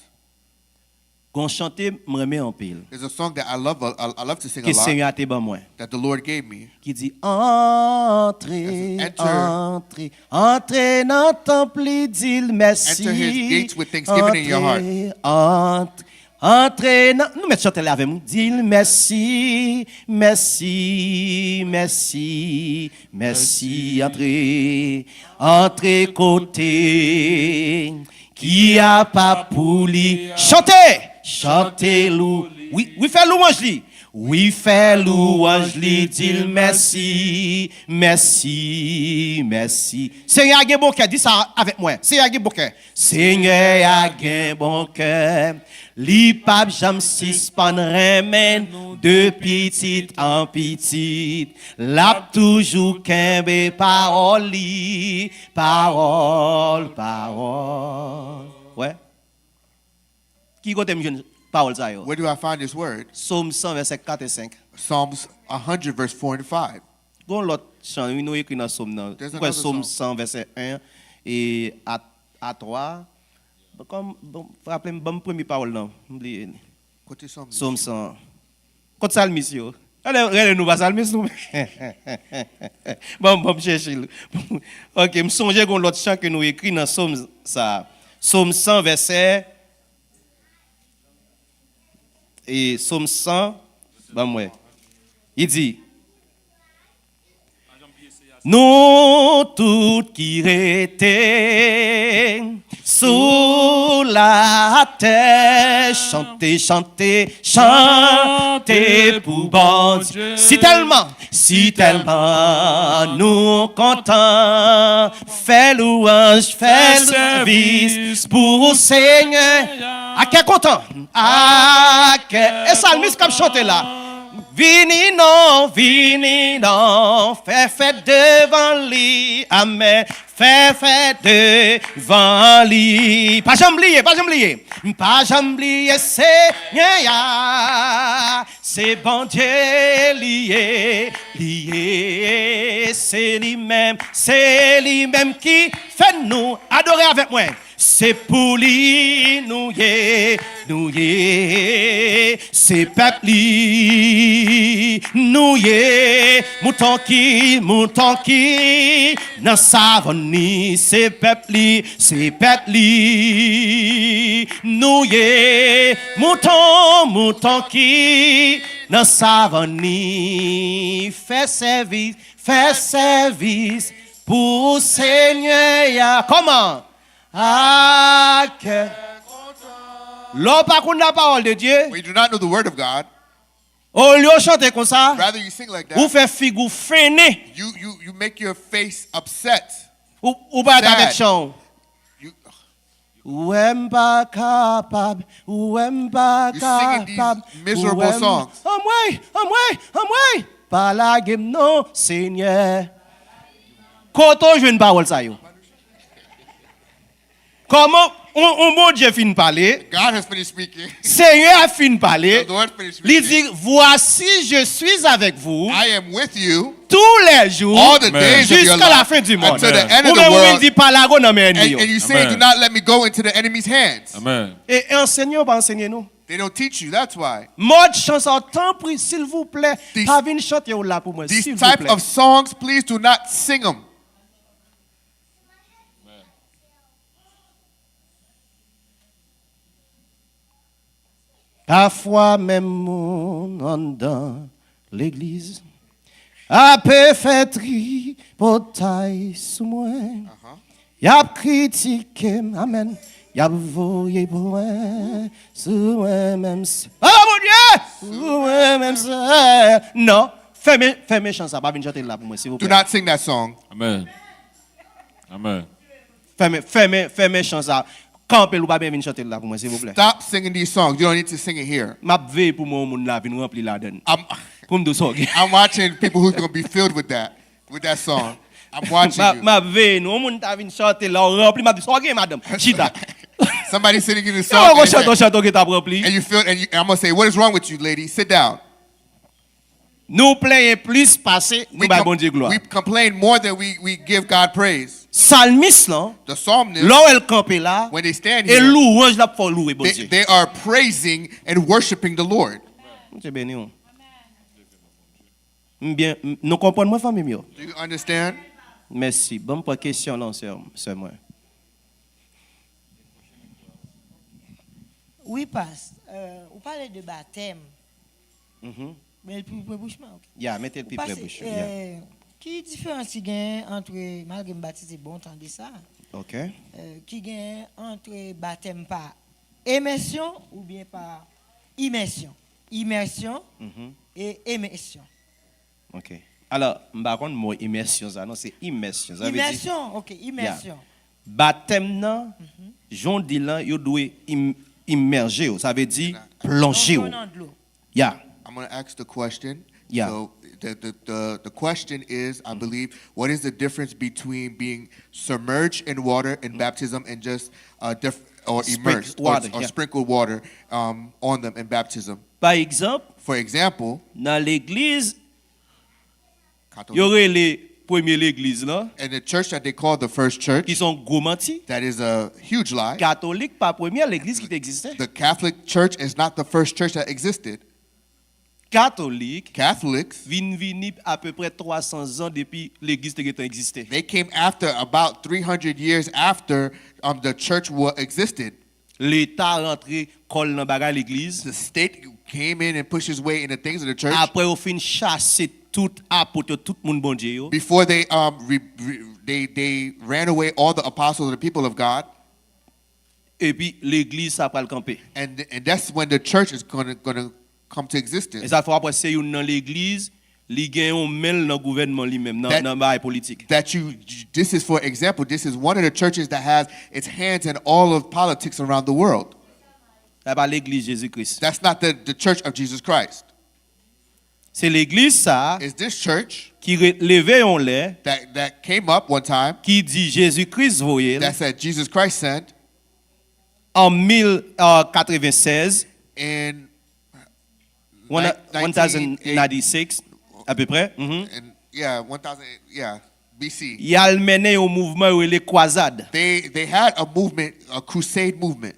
Qu'on chanter me remet en pile. There's a song that I love to sing a Que lot Seigneur a te ban moi. that the Lord gave me. Qui dit entrez, Enter. entrez dans le temple, dit merci. Enter his gates with thanksgiving in your heart. Entrez, nous mettons chanter avec nous. Dis merci, entrez côté, qui a pas pour lui. Chantez, chantez loup. Oui, fait louange lui. Oui, fait louange, lui dit merci, merci, merci. Seigneur a un bon cœur, dis ça avec moi. Seigneur a un bon cœur. Seigneur a un bon cœur. Li pape jam suspend remen de petite en petite. L'a toujours kembe parole li, parole, parole. Ouais. Qui côté me parole ça yo? Where do I find this word? Psaume 100 verset 4 et 5. Psalms 100, verse 4 and 5. Gon l'autre chant, nous écrit dans Psaume nan. There's Pourquoi another Psaume song. 100 verset 1 et à 3. Comme bon, rappelez-moi bon premier parole non. Oublié. Côté Psalm. Psaume 100. Côté salmis yo. Allez nous pas salmis nous. Bon chercher. OK, me songe gon l'autre chant que nous écrit dans Psaume ça. Psaume 100 verset et Psaume 100 bon moi. Il dit nous tous qui étaient sous la terre, chantez, chantez, chantez pour bon Dieu. Si tellement nous contents, fais louange, fais service pour Seigneur. À quel content? À quel? Et salmis comme chanter là. Vini non, fais devant lui, amen, fais devant lui. Pas j'oublier, c'est bon Dieu lié, c'est lui-même qui fait nous adorer avec moi. C'est pour lui, nous y, c'est peuple nous y, mouton qui, dans sa venue, c'est peuple nous y, mouton qui, dans sa venue, fait service pour Seigneur. Comment? Ah, que l'on pas connaît la parole de Dieu. We do not know the word of God. Au lieu de chanter comme ça, Rather you sing like ou that. fait figure freiner, You make your face upset. ou pas Sad. avec chant. You, Ou em pas capable, ou em pas You're singing these capable. miserable ou em- songs. Amway, pas la game non, Seigneur. Quand on joue une parole ça yo. Comment on bon Dieu fin parler, God has finished speaking. Seigneur a fin parler. The Lord finished Il speaking. dit voici je suis avec vous I am with you tous les jours all the Amen. days of your jusqu'à la life fin du monde. until the end Ou of the même il world. dit pas la go dans mes ennemis. And you say, Amen. do not let me go into the enemy's hands. Amen. Et enseignez ou pas enseigner nous. They don't teach you. That's why. Mode chanson temps pris s'il vous plaît. These- Pas venir chanter ou là pour moi These s'il vous type plaît. of songs, please do not sing them. Parfois même mon dans l'église a peu fait tri portail sous moi. Y a critiqué, amen. Y a voyé pour moi, sous moi même. Oh mon Dieu! Sous moi même ça. Non, fais chanson, pas venir chanter là pour moi s'il vous Do plaît. not sing that song. Amen. Amen. Fais chanson. Campez ou pas venir chanter là pour moi s'il vous plaît. Stop singing these songs. You don't need to sing it here. M'a veille pour moi mon la venir remplir la donne. Pour me dire I'm watching people who's going to be filled with that song. I'm watching you. Ma veille, nous, on t'a venu chanter là, on remplit ma vie. Ok, madame, chita. Somebody singing the On song, chante, qui t'a rempli. and you feel, and I'm going to say, what is wrong with you, lady? Sit down. Nous plaignons plus passer, nous bah bon Dieu gloire. we complain more than we give God praise. Psalmiste là, The psalmist, là où elle campe là, when they stand et here, louange là pour louer bon Dieu. they are praising and worshiping the Lord. C'est béni. Bien, nous comprenons moi famille mieux. Do you understand? Merci. Bonne pour question là, c'est moi. Oui, passe. On parlait de baptême. Mais le plus bouchement. Ok. Ya, mettez le plus près bouche. Yeah. Qui différence il y a entre, malgré me baptiser, bon, entendez ça, OK. qui y a entre baptême par immersion ou bien par immersion? immersion et émersion. OK. Alors, par contre, le mot immersion, ça, non, c'est immersion. Ça veut dire, Immersion, ok, immersion. baptême, non, Jean dit là, il doit immerger. Ça veut dire plonger. Non, non, de l'eau. Yeah. I'm going to ask the question. Yeah. So the question is, I believe, what is the difference between being submerged in water in baptism and just or immersed water, or yeah. sprinkled water on them in baptism? Par exemple, For example, dans l'église, il y aurait les premières églises là, in the church that they call the first church, qui sont gros mentis. that is a huge lie. Catholique, pas première l'église qui existait. The Catholic Church is not the first church that existed. Catholique, Catholics, vini à peu près 300 ans depuis l'église qui existait. they came after about 300 years after the church existed. L'État rentré colle dans bagage l'église. The state came in and pushed his way in the things of the church. Après, au fin chasser tout apôtre, tout le monde bon Dieu. Yo. Before they they ran away all the apostles and the people of God, Et puis l'église ça va le camper. and that's when the church is gonna come to Et existence. ça faut après c'est une dans l'église, li gagne un mêle dans gouvernement lui-même That- dans bail politique. That this is for example, this is one of the churches that has its hands in all of politics around the world. Ça pas l'église Jésus-Christ. That's not the church of Jesus Christ. C'est l'église ça It's this church qui levé en l'air, that came up one time qui dit Jésus-Christ voyez that said Jesus Christ sent en 1096 in 1096 à peu près. and yeah, 1000 BC. Il a mené un mouvement les croisades. They had a movement, a crusade movement.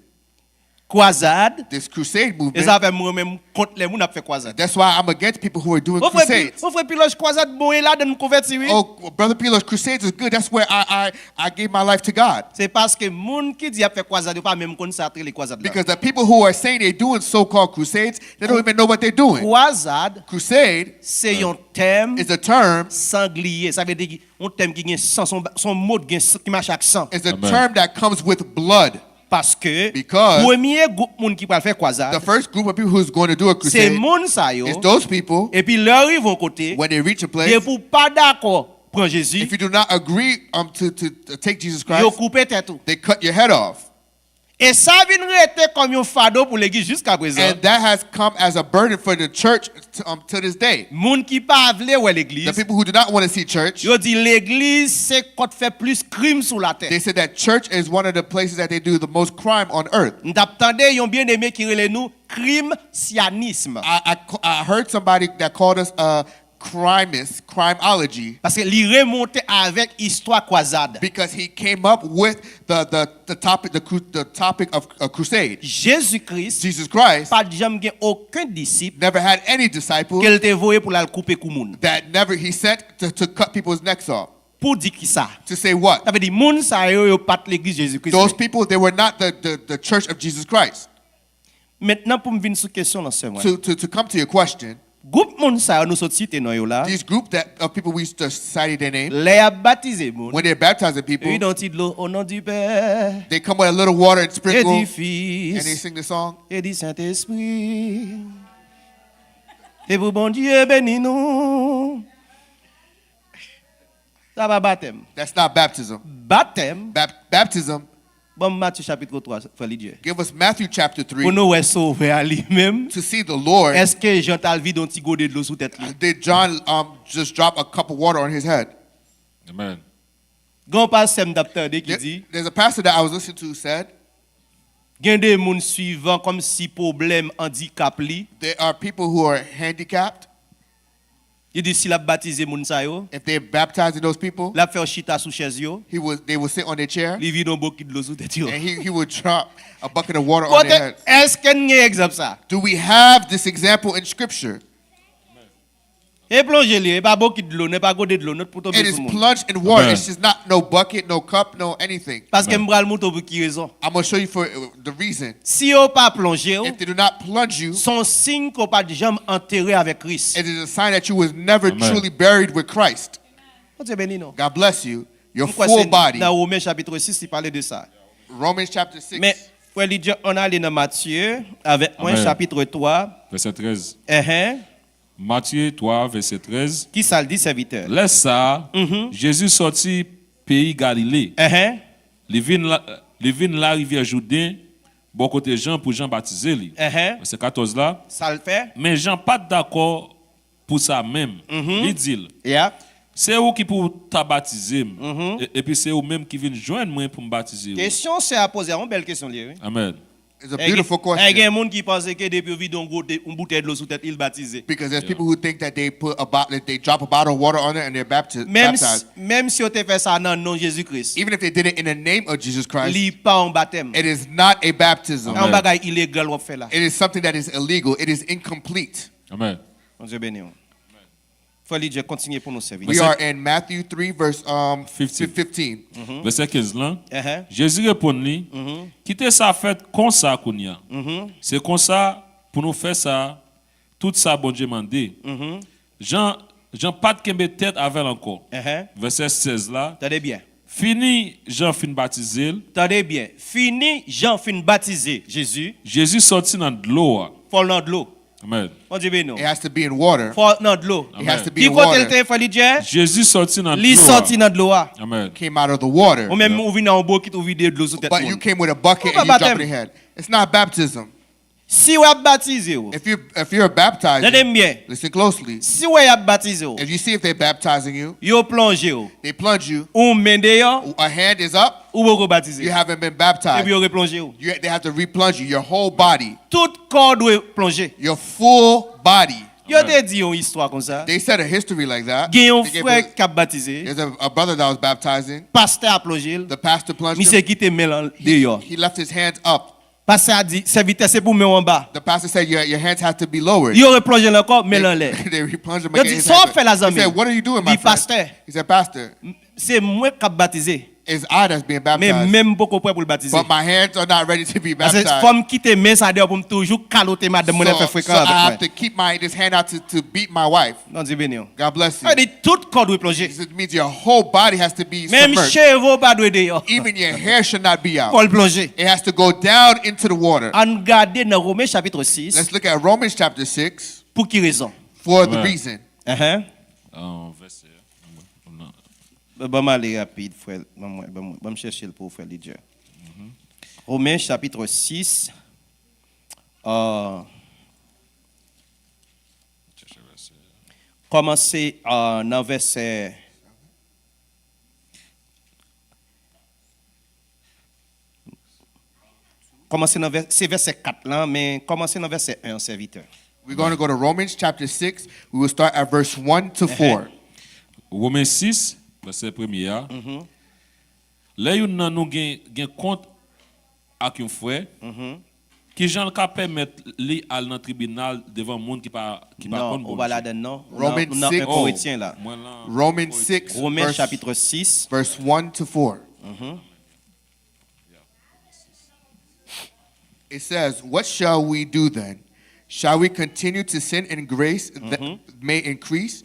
Croisade, This crusade et movement. ça fait moi-même contre les gens qui fait croisade. That's why I'm against people who are doing Vous crusades. frère pilote croisade bon là de nous convertir. Oh, Brother Pilo's crusades is good. That's where I gave my life to God. C'est parce que moun qui dit a fait croisade pas même consacrer les croisades. Because the people who are saying they're doing so-called crusades, they don't even know what they're doing. Croisade, Crusade c'est un terme is a term, sanglier. Ça veut dire un terme qui gagne sang, son mot qui marche avec sang. is a Amen. term that comes with blood. Parce que Because premier groupe moun qui va faire The croisade, first group of people who's going to do a c'est crusade moun sa yo. is those people, Et puis leur arrive au côté, when they reach a et place, pour pas d'accord prendre Jésus, if you do not agree to take Jesus yo Christ, couper tête tout. they cut your head off. Et ça vient rester comme un fardeau pour l'église jusqu'à présent. And that has come as a burden for the church to this day. Moun qui pas vle ouais The l'église, people who do not want to see church, yo dit l'église c'est quand fait plus crime sur la terre. they said that church is one of the places that they do the most crime on earth. N'attendez yon bien aimé qui relève nous crime sionisme. I heard somebody that called us a crimeology, Parce que li remonte avec histoire croisade. because he came up with the topic of a crusade. Jésus-Christ Jesus Christ pas jamais gen aucun disciple never had any disciple qu'elle te voyé pour la couper kou moun. that he sent to cut people's necks off. Pour dire qui ça? To say what? Ça veut dire moun sa yo pas l'église Jésus-Christ. Those people, they were not the church of Jesus Christ. Maintenant pour me venir sur question dans ce mois. To come to your question, Groupe moun sa yo nous sorti te nou yo là. these group of people we study their name, Les a baptisé moun. when they're baptizing people, Ils ont dit de l'eau au nom du Père they come with a little water and et sprinkle, du and they Fils sing the song. et du Saint-Esprit. Et pour bon Dieu bénis nous. Ça va baptême. That's not baptism. Baptême. Baptism, Bon Matthieu chapitre 3, frère Dieu. give us Matthew chapter Pour 3 nous sauver à lui-même. to see the Lord. Est-ce que Jean t'a vide un petit godet de l'eau sous tête lui? Did John just drop a cup of water on his head? Amen. Gon pasteur m'd'attendé qui dit, There's a pastor that I was listening to said, gen des moun suivant comme si problème handicap li. there are people who are handicapped. Il dit si la baptisé moun sa yo, If they're baptizing those people, la faire chita sous chaise yo, they would sit on their chair, li vide un bouquet de l'eau sous tête yo. and he would drop a bucket of water on their Côté, head. est-ce qu'il y a un exemple ça? Do we have this example in Scripture? Et plongez li, et pas bouquet de l'eau, n'est pas godet de l'eau, notre pour tomber It sur is moun. plunged in water. Amen. It's just not no bucket, no cup, no anything. Parce que m'bral mouto pour qui raison? I'm going to show you for the reason. Si yo pas plongé yo, If they do not plunge you, son signe qu'on pas jamais enterré avec Christ. it is a sign that you was never Amen. truly buried with Christ. On te béni non. God bless you. Your Pourquoi full c'est body. dans Romains chapitre 6, il parlait de ça. Romans chapter 6. Mais Frère Lydia, on a allé dans Matthieu avec moi, Amen. chapitre 3. Verset 13. Uh-huh. Matthieu 3, verset 13. Qui ça le dit, serviteur? Laisse ça, Jésus sorti pays Galilée. Uh-huh. Il vient la rivière Jourdain, bon côté Jean pour Jean baptiser. Uh-huh. Verset 14 là. Ça le fait? Mais Jean pas d'accord pour ça même. Il dit, Yeah. c'est vous qui pour t'a baptiser. Et puis c'est vous même qui vient joindre moi pour me baptiser. Question, c'est à poser. Une belle question, oui. Amen. It's a beautiful Il y a question des gens qui pensent que depuis qu'ils ont une bouteille de l'eau sous tête, ils baptisent. because there's people who think that they drop a bottle of water on it and they're Même baptized. même si on te fait ça dans le nom de Jésus-Christ, Even if they did it in the name of Jesus il Christ, n'est pas un baptême. it is not a baptism. C'est un bagage illégal qu'on fait là. It is something that is illegal. It is incomplete. Amen. Mon Dieu béni. Frère Lydia, continuez pour nous servir. We are in Matthew 3, verse 15. 15. Verset 15 là. Uh-huh. Jésus répondit, quittez ça fête comme ça qu'on y a. C'est comme ça pour nous faire ça, tout ça bon Dieu m'a dit. Jean pas de kembe tête avec encore. Uh-huh. Verset 16 là. Attendez bien. Fini Jean fin baptisé. Attendez bien. Fini, Jean fin baptisé Jésus. Jésus sorti dans de l'eau. Faut dans de l'eau. Amen. Mon Dieu béni. It has to be in water. Faut dans de l'eau. It has to be Qui in côté water. le temps, Frère Lydia? Jésus sorti dans de Li l'eau. sorti dans de l'eau. Amen. Came out of the water. Ou même ou vient en beau qui ou vide de l'eau sous tête. But you came with a bucket What and you about dropped them? it in your head. It's not baptism. Si vous avez baptisé, If you're baptized, attendez bien. listen closely. Si vous avez baptisé, If you see if they're baptizing you, vous plongez, they plunge you, ou main dehors, a hand is up, ou vous rebaptisez. you haven't been Et baptized. puis vous replongez. They have to replunge you, your whole body, Tout corps doit plonger. your full body. Yo te dit une histoire comme ça. They said a history like that. Il y a un They gave frère qui a baptisé, There's a brother that was baptizing. pasteur a plongé, The pastor plunged mais c'est him. qui te met dehors. He left his hands up. Pasteur a dit, serviteur c'est pour mettre en bas. The pastor said your hands have to be lowered. Il aurait plongé encore, mais en l'air. They replunged him Yo again. dit, His ça hands fait la up. He zami. said, what are you doing, my Dit, friend? pasteur, He said, Pastor, c'est moi qui a baptisé, it's I that's being mais baptized. même beaucoup prêt pour le baptiser. But my hands are not ready to be Parce que baptized. femme qui te met ça dehors pour me toujours caloter madame mon fait So fréquent I avec have moi. to keep this hand out to beat my wife. Non, Dieu béni. God bless you. Ça dit, tout corps doit plonger. It means your whole body has to be Même submerged. cheveux pas doit dehors. Even your hair should not be Pour out. le plonger. It has to go down into the water. On regarde dans Romains chapitre 6. Let's look at Romans chapter 6 Pour qui raison? for the Amen. reason. Verset. Bon, aller rapide, frère. Bon, chercher pour frère Lydia. Romains chapitre 6. Commencez dans verset. Commencez dans verset 4 là, mais commencez dans verset 1, serviteur. We're going to go to Romans chapter 6. We will start at verse 1 to 4. Romains 6, verset 1er. Là, nous avons un compte avec un frère qui Jean ka permettre li aller dans le tribunal devant monde qui pas Non, on va là dedans. Romains On a 6. un Corinthien là. Romans 6, Romains chapitre 6. verse 1 to 4. It says, what shall we do then? Shall we continue to sin in grace that may increase?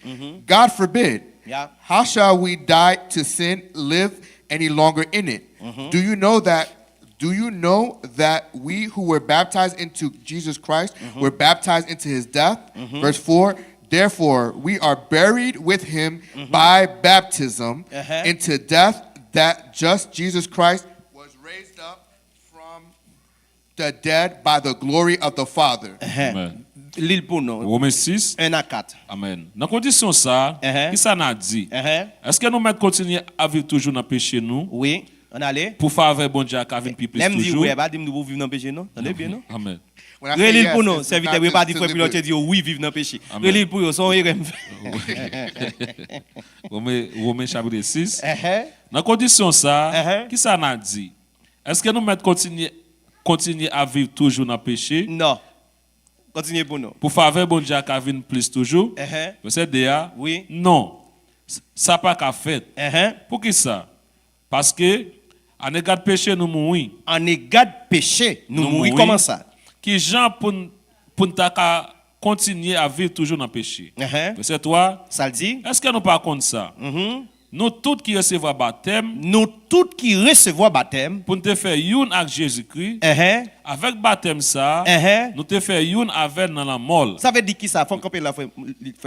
God forbid. Yeah. How shall we die to sin, live any longer in it? Do you know that we who were baptized into Jesus Christ were baptized into his death? Verse 4. Therefore, we are buried with him by baptism into death, that just Jesus Christ was raised up from the dead by the glory of the Father. Amen. L'île pour nous. Romains 6. 1 à 4. Amen. Dans condition ça, qui ça n'a dit? Est-ce que nous mettons continuer à vivre toujours dans le péché nous? Oui, on allait. Pour faveur bon Dieu à vivre plus L'aime dit toujours. oui, pas dire nous vivre dans le péché non. Attendez bien non. Amen. When I say L'île yes, pour nous, it's serviteur not pas to dire the frère good. pilote dit oui vivre dans le péché. Amen. L'île pour eux son RM. Romains chapitre 6. Dans condition ça, qui ça n'a dit? Est-ce que nous mettons continuer à vivre toujours dans le péché? Non. Continuez pour nous. Pour faveur bon Dieu à vivre plus toujours? Verset DA? Oui. Non. Ça pas qu'à fait. Pour qui ça? Parce que en égard de péché nous mourons. En égard de péché, nous mourons. Comment ça? Qui gens pour continuer à vivre toujours dans le péché. Verset 3. Ça le dit? Est-ce que nous pas contre ça? nous tous qui recevons baptême, nous tous qui recevons baptême, pour nous te faire une avec Jésus-Christ, avec baptême ça, nous te faire une avec dans la mort. ça veut dire qui ça? Faut qu'on la faire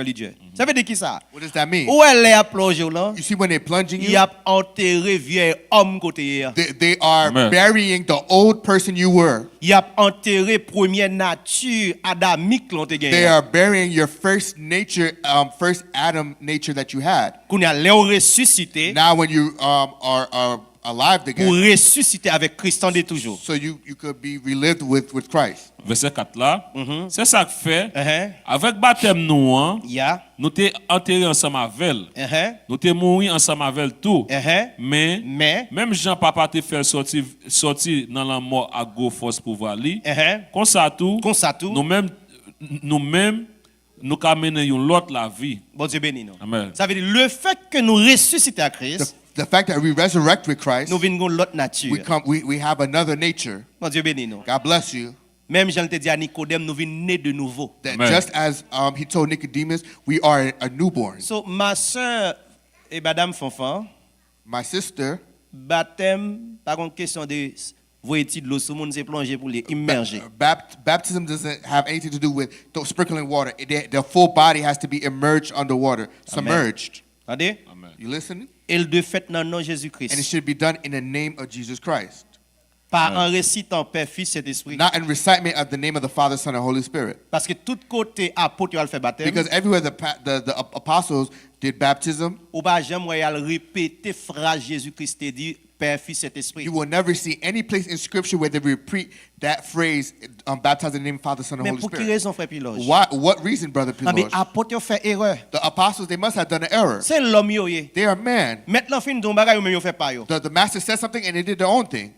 Dieu. Ça veut dire qui ça? What does that mean? Où elle est à plonger là? You see, when they're plunging Il you, a enterré vieux homme côté. they are Amen. burying the old person you were. Il a enterré première nature adamique là te They gagné. are burying your first nature, first Adam nature that you had. Qu'on a l'air ressuscité Now, when you are alive pour again, ressusciter avec Christ en de toujours. so you could be relived with Christ. Verset 4 là, c'est ça que fait. Uh-huh. Avec baptême nous, hein, Yeah. nous t'es enterré ensemble avec elle. Uh-huh. Nous t'es mouru ensemble avec elle tout. Uh-huh. Mais, Mais même Jean papa te fait sortir dans la mort à gros force pour voir lui. uh-huh. Comme ça tout, Comme ça tout. nous-mêmes, nous camènons une autre la vie. Bon Dieu béni nous. Amen. Ça veut dire le fait que nous ressuscitons à Christ, The fact that we resurrect with Christ, nous venons l'autre nature. we have another nature. Bon Dieu béni nous. God bless you. Même Jean te dit à Nicodème, nous venons nés de nouveau. That Amen. just as he told Nicodemus, we are a newborn. So ma soeur et madame Fonfan, My sister, baptême, pas une question de voyer de l'eau sur monde c'est plonger pour les immerger. baptism doesn't have anything to do with sprinkling water. The full body has to be immersed underwater, submerged. Attendez? Amen. You listening? Et le fait dans le nom And it Jésus-Christ. should be done in the name of Jesus Christ, Pas en récitant Père, Fils, Saint-Esprit. not in recitement of the name of the Father, Son, and Holy Spirit. Parce que tout côté apôtre a fait baptême. Because everywhere the apostles did baptism, Ou pas jamais al répéter phrase Jésus-Christ te dit Père, Fils, Saint-Esprit. you will never see any place in Scripture where they repeat that phrase, baptized in the name of Father, Son, and Mais Holy pour quelle Spirit. raison, frère Piloge? What reason, Brother Ah, mais Piloge? apôtre fait erreur. The apostles, they must have done an error. C'est l'homme yo ye. They are man. Maintenant fin don bagay ou men yo fait pas yo. The master said something and they did their own thing.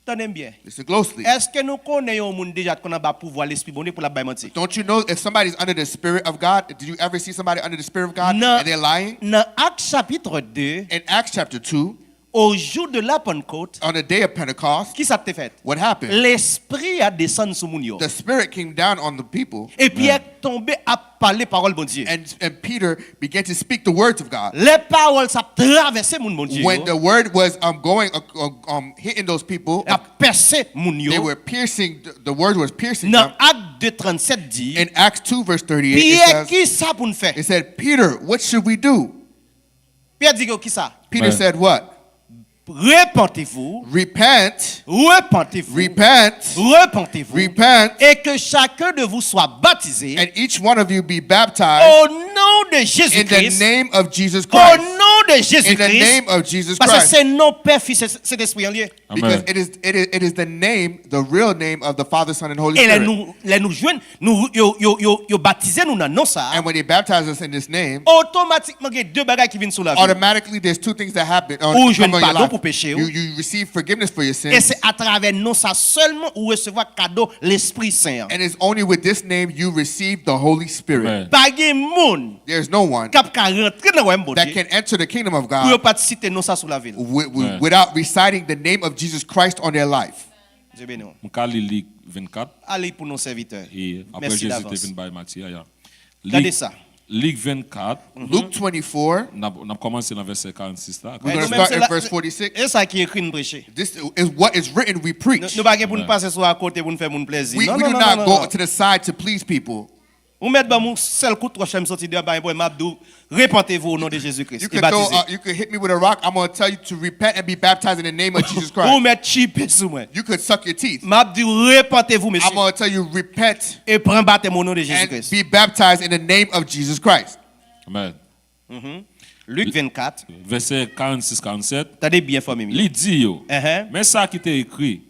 Tenez bien. Listen closely. Est-ce que nous connaissons un monde déjà qu'on a pas pouvoir l'esprit bon Dieu pour la baille mentir? Don't you know if somebody's under the Spirit of God? Did you ever see somebody under the Spirit of God Non. and they're lying? Dans Actes chapitre 2, In Acts chapter 2, au jour de la Pentecôte, on the day of Pentecost, qui ça te fait? what happened? L'esprit a descendu sur moun yo. The Spirit came down on the people, Et puis est tombé à parler parole bon Dieu. and Peter began to speak the words of God. Les paroles ça traversé moun bon Dieu. When the word was hitting those people, A percé moun they yo. were piercing. The word was piercing Dans them. Acte 2:37 dit, In Acts 2 verse 38, Pierre it qui ça pour nous faire? said, Peter, what should we do? Pierre dit que qui ça? Peter Ouais. said, what? Repentez-vous, Repent, repentez-vous, repent, repentez-vous, repent, et que chacun de vous soit baptisé and each one of you be baptized au nom de in the Jésus-Christ. name of Jesus Au Christ. nom de In the Jésus-Christ. name of Jesus Parce que Christ. c'est non Père, Fils et Saint-Esprit en lieu. Because Amen. it is the name, the real name of the Father, Son, and Holy Et les Spirit. nous joignent, nous yo baptisé nous dans non ça. And when they baptize us in this name, Automatiquement il y a deux bagages qui viennent sur la vie. automatically there's two things that happen. Ou je come ne on your pardon life. pour péché, You receive forgiveness for your Et sins. c'est à travers non ça seulement où recevoir cadeau l'Esprit Saint. And it's only with this name you receive the Holy Spirit. Amen. Pas de monde There's no one qui ka rentrer dans le bon that Dieu can enter the kingdom of pour God participer non ça sur la ville. Ouais. without reciting the name of Jesus Christ on their life. Dieu béni. Je vais lire Luc 24 Allez pour nos serviteurs. et après Merci Jésus d'avance. te venu by Matthieu. Regardez ça. Luc 24, Luke 24, on a commencé dans le verset 46 là. we're going to nous-mêmes, start c'est in la- verse 46. C'est ça qui est écrit nous prêcher. This is what is written, we preach. Nous pas pour nous passer sur à côté pour nous faire mon plaisir. We Non, do non, non, not non, go non. to the side to please people. Ou mettre ba mon seul coup de crochet me sorti de ba boy m'abdou repentez-vous au nom de Jésus-Christ You et could, baptisez. you could hit me with a rock. I'm going to tell you to repent and be baptized in the name of Jesus Ou Christ. mettre chipé sur moi. You could suck your teeth. M'abdou repentez-vous I'm monsieur going to tell you repent et prends baptême au nom de and Jésus-Christ. be baptized in the name of Jesus Christ. Amen. Luc 24. Verset 46-47. Attendez bien famille. Il dit yo, Uh-huh. mais ça qui t'est écrit,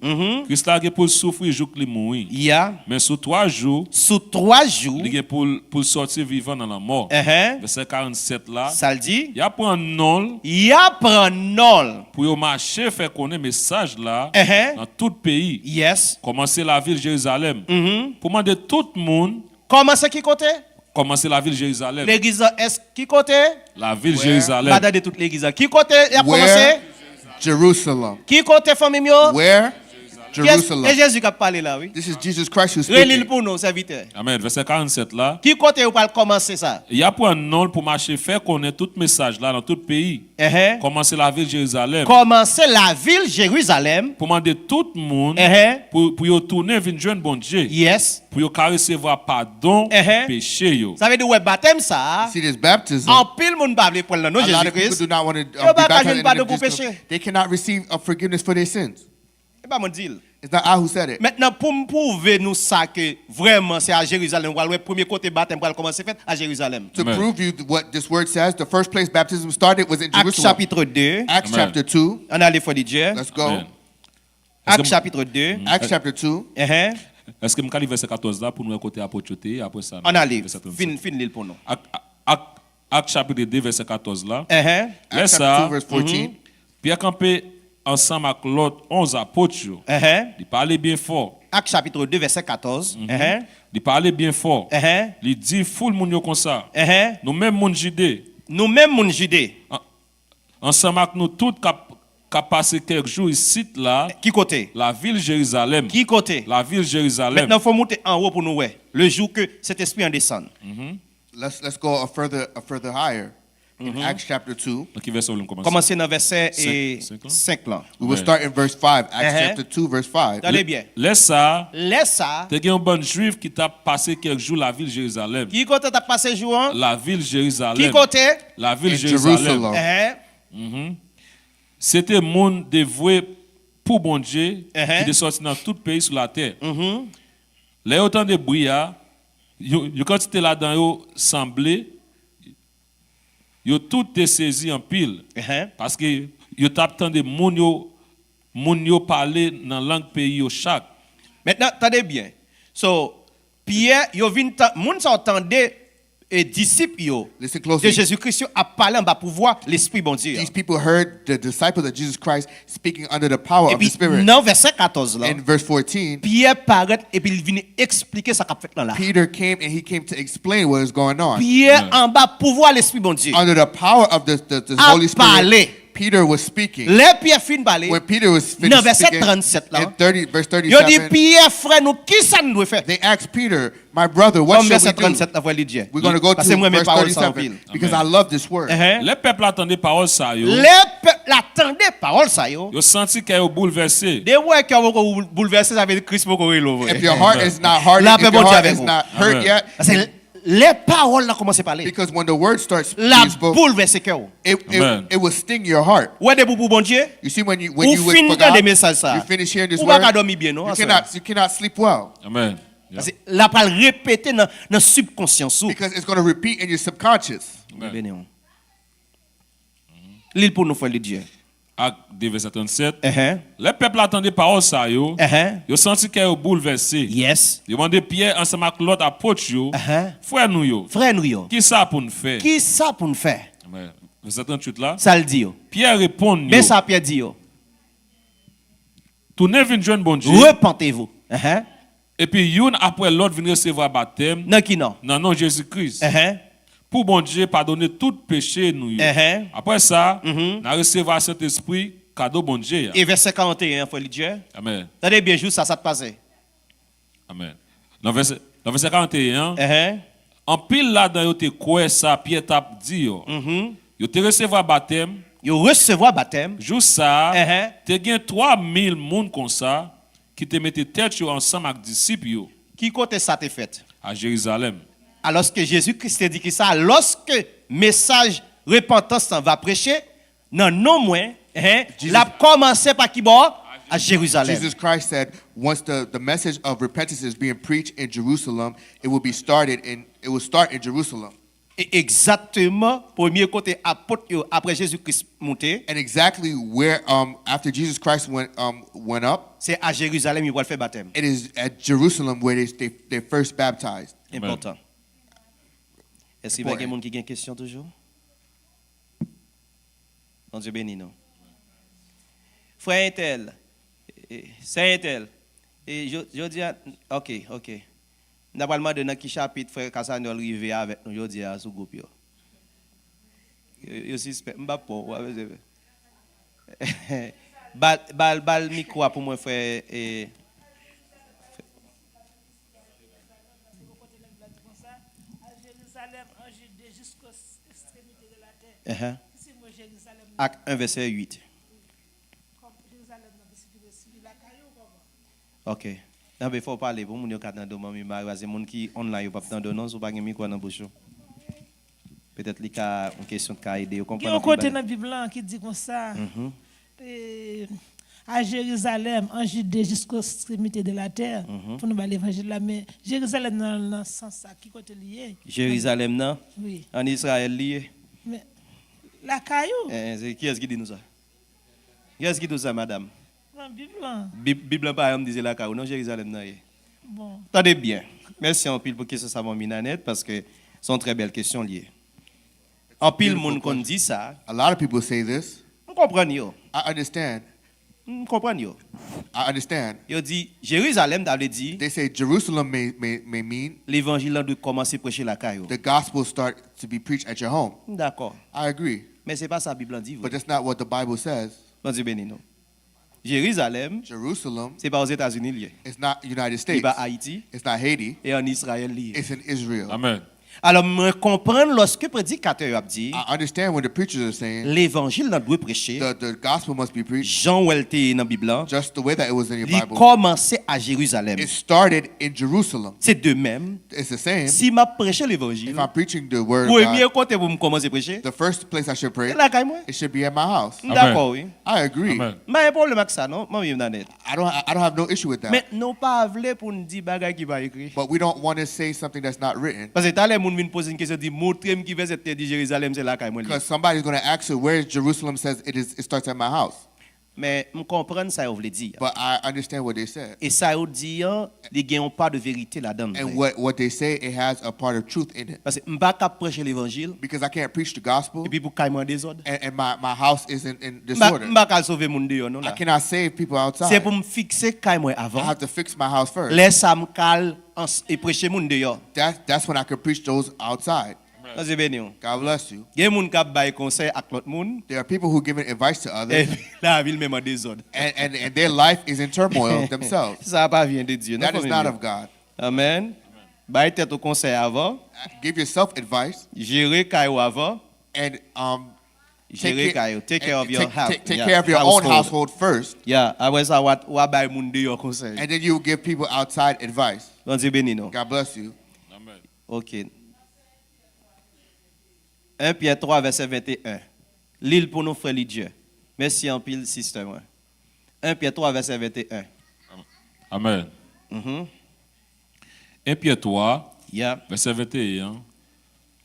Christ a pour souffrir jour qu'il mourit. Il y a Mais sous 3 jours, sous 3 jours il est pour sortir vivant dans la mort. uh-huh, Verset 47 là, ça le dit il y a pour un nom il y a prend nol. pour yo marcher faire connaître message là Uh-huh. dans tout pays. Yes. Commencer la ville Jérusalem. Pour demander tout le monde Comment c'est qui côté? commencer la ville Jérusalem. L'église est qui côté? La ville Where? Jérusalem. Madame de toute l'église. Qui côté? Il a Where? commencé? Jerusalem. Qui côté famille mio? Where? Jerusalem. Et Jésus qui a parlé là, oui. This is Jesus Christ who's Relil speaking. pour nous, serviteur. Amen. Verset 47 là. Qui côté vous parle commencer ça? Il y a pour un nom pour marcher, faire connaître tout message là dans tout pays. Commencer la ville de Jérusalem. Commencer la ville Jérusalem. Pour demander tout le monde pour y tourner vers joindre bon Dieu. Yes. Pour y recevoir pardon péché yo. Ça veut dire ouais baptême ça. See this baptism. En pile monde pas veut prendre le nom A lot of people Jésus-Christ. do not want to Yo, be pas baptized jeune in pardon the pour name of péché. Jesus. They cannot receive a forgiveness for their sins. C'est pas mon deal. It's not I who said it. Maintenant pour me prouver nous ça que vraiment c'est à Jérusalem. On va le premier côté baptême pour commencer fait à Jérusalem. To Amen. prove you what this word says, the first place baptism started was in Acte Jerusalem. chapitre 2. Acts Amen. chapter 2. On a les fois de Dieu. Let's go. Amen. Acte chapitre 2. Acts chapter 2. Est-ce que je vais verset 14 là pour nous côté apôtre après ça? On a les verset 37. fin l'île pour nous. Acte chapitre 2 verset 14 là. Acts Laisse chapter ça. 2 verse 14. Pierre campé ensemble avec l'autre 11 apôtres. Il parlait bien fort. Acte chapitre 2 verset 14. Il parlait bien fort. Il dit foule moun yo comme ça. Nous même moun Judée. Nous même mon Judée. Ensemble avec nous tous qui passé quelques jours ici là. Qui côté? La ville Jérusalem. Qui côté? La ville Jérusalem. Maintenant il faut monter en haut pour nous voir le jour que cet esprit en descend. Let's go a further higher. In Acts chapter 2. Qui verset où on commence? Commencez dans verset Cinq là. 5 là. We will Ouais. start in verse 5. Acts Uh-huh. chapter 2 verse 5. Attendez bien. Laisse ça. Laisse ça. T'es un bon juif qui t'a passé quelques jours la ville Jérusalem. Qui côté t'as passé jour? La ville Qui Jérusalem. côté? La ville In Jérusalem. Jerusalem. C'était monde dévoué pour bon Dieu qui Uh-huh. est sorti dans tout pays sur la terre. Les autant de brouillard, yo quand tu là-dedans, yo semblé, yo tout te saisi en pile. Parce que yo t'attend de moun yo parler dans langue pays yo chaque. Maintenant, attendez bien. So, Pierre, yo vinn moun sa entendait et disciples yo Listen de closely. Jésus-Christ yo a parlé en bas pouvoir l'esprit bon Dieu. These people heard the disciples of Jesus Christ speaking under the power Et of the puis Spirit. dans verset 14 là, In verse 14, Pierre paraît et puis il vient expliquer ça qu'a fait là. Peter came and he came to explain what is going on. Pierre en bas pouvoir l'esprit bon Dieu. Under the power of the A Holy parlé. Spirit, Peter was speaking. Les Pierre fin parler. When Peter was Dans finished verset speaking, 37 là. in 30, verse Yo dit 37, Pierre frère nous qui ça nous doit faire? they asked Peter, my brother, what Comme shall we verset do? 37 là, voilà Dieu. We're going to go to Parce que moi mes verse paroles sont en 37 pile. because I love this word. Les peuples attendaient parole ça yo. Les peuples attendaient parole ça yo. Yo senti qu'elle est bouleversé. Des ouais qui ont bouleversé ça veut dire Christ beaucoup relover. If your heart is not hardened, La if paix your bon Dieu heart avec is vous. not hurt Amen. yet, Parce que les paroles là commencent à parler. because when the word starts La being spoken, bouleverser cœur. Amen. it will sting your heart. Ouais des boubou bon Dieu. You see, when you Ou with fin for dans des God, messages ça. you finish hearing this Ou word, pas dormir bien non. you cannot sleep well Amen. Yeah. Parce que la parole répéter dans subconscience ou. because it's going to repeat in your subconscious. Amen. L'île pour nous faire le Dieu. Acte 2 verset 37. Les peuples attendaient parole ça yo. Yo senti qu'elle est bouleversé. Yes. Yo demandé Pierre ensemble avec l'autre apôtre yo. Frère nous yo. Frère nous yo. Qui ça pour nous faire? Qui ça pour nous faire? Amen. Verset 38 là. Ça le dit yo. Pierre répond yo. Mais ça Pierre dit yo. Tournez vinn joindre bon Dieu. Repentez-vous. Et puis yon après l'autre vinn recevoir baptême. Non qui non. Dans nom Jésus-Christ. Pour bon Dieu pardonner tout péché nous yo. Après ça, n'a recevoir cet esprit cadeau bon Dieu. Et verset 41 frère le Dieu. Amen. Attendez bien juste ça te passe. Amen. Dans verset 41, en pile là dans yo te quoi ça Pierre t'a dit yo. Yo te recevoir baptême. Yo recevoir baptême. Juste ça, te gen 3000 moun comme ça qui te mette tête yo ensemble avec disciples yo Qui côté ça te fait? à Jérusalem. Alors que Jésus-Christ a dit que ça, lorsque message repentance va prêcher, non non moins, l'a commencé par qui bord? À Jérusalem. Jesus Christ said, once the message of repentance is being preached in Jerusalem, it will start in Jerusalem. Et exactement, premier côté apôtre yo, après Jésus-Christ monté, And exactly where after Jesus Christ went up, c'est à Jérusalem il va faire baptême. it is at Jerusalem where they first baptized. Important. Est-ce qu'il y a quelqu'un qui a une question toujours? Bon Dieu béni nous. Frère Intel, c'est Intel. Et je dis, ok. Nous avons demandé dans quel chapitre frère Cassanol arrivé avec nous, je dis à ce groupe. Je suspect, je ne sais pas. Bal micro pour moi frère et Acte 1 verset 8. OK. Non mais faut parler pour moun yo k'attendre moi parce que moun qui online yo pas attendre non so pas gen micro dans bouche. Peut-être li ka une question de ka aider Il y a un comprendre. côté dans la Bible là qui dit comme ça. À Jérusalem, en Judée jusqu'aux extrémités de la terre, pour nous aller l'évangile là, mais Jérusalem dans le sens ça, qui côté lié? Jérusalem non Oui. en Israël lié. Mais la caillou, Qui est-ce qui dit nous ça? Qui est-ce qui dit ça madame? dans la Bible là. Bible pas homme disait la caillou non Jérusalem non. Bon. Attendez bien. Merci en pile pour que ça m'a mis en net parce que sont très belles questions liées. En pile monde qu'on dit ça, A lot of people say this. on comprend yo. I understand. On comprend yo. I understand. Yo dit Jérusalem ça veut dire They say Jerusalem may mean l'évangile doit commencer à prêcher la caillou. the gospel start to be preached at your home. D'accord. I agree. Mais c'est pas ça la Bible dit. But that's not what the Bible says. Bon Dieu béni nous. Jérusalem, Jerusalem c'est pas aux États-Unis lié. is not United C'est States. pas Haïti It's not Haiti. et en Israël lié. It's in Israel. Amen. Alors me comprendre lorsque prédicateur a dit I understand what the preachers are saying. l'évangile doit prêcher. The gospel must be preached Jean ou était dans la Bible, just the way that it was in your il Bible. commençait à Jérusalem. It started in Jerusalem. C'est de même. It's the same. Si m'a prêché l'évangile, If I'm preaching the word of premier God, côté pour me commencer à prêcher, the first place I should pray, c'est la caille moi. it should be at my house. D'accord, oui. I agree. Amen. Mais un problème avec ça, non? Moi, je suis net. I don't have no issue with that. Mais non pas avler pour nous dire bagay qui va écrit. But we don't want to say something that's not written. Parce que t'as les gens viennent poser une question, dit montrez-moi qui veut cette dit Jérusalem, c'est la caille moi. Because somebody's going to ask you where Jerusalem says it starts at my house. Mais je comprends ça, vous voulez dire. But I understand what they said. Et ça veut dire, il n'y a pas de vérité là-dedans. And what they say, it has a part of truth in it. Parce que je ne peux pas prêcher l'évangile, Because I can't preach the gospel, et puis pour caille moi désordre. and my house is in Je ne disorder. peux pas sauver mon Dieu, non I là. cannot save people C'est outside. pour me fixer caille moi I avant. have to fix my house first. Laisse ça me cal et prêcher mon dehors. That's when I can preach those outside. C'est béni. God bless you. Il y a des gens qui baillent conseil à l'autre monde, There are people who give advice to et others, puis la ville même en désordre. and their life is in turmoil themselves. Ça pas vient de Dieu. That is not of God. Amen. Baille tête au conseil avant, Give yourself advice gérer caillou avant, and gérer caillou. Take care of your house. take care of your own household first, Yeah, après ça wa baille moun dehors conseil. and then you will give people outside advice. Donc Dieu béni nous. God bless you. Amen. OK. 1 Pierre 3 verset 21. L'île pour nous frères Dieu. Merci en pile sister moi. 1 Pierre 3 verset 21. Amen. Mhm. 1 Pierre 3, Yeah. verset 21.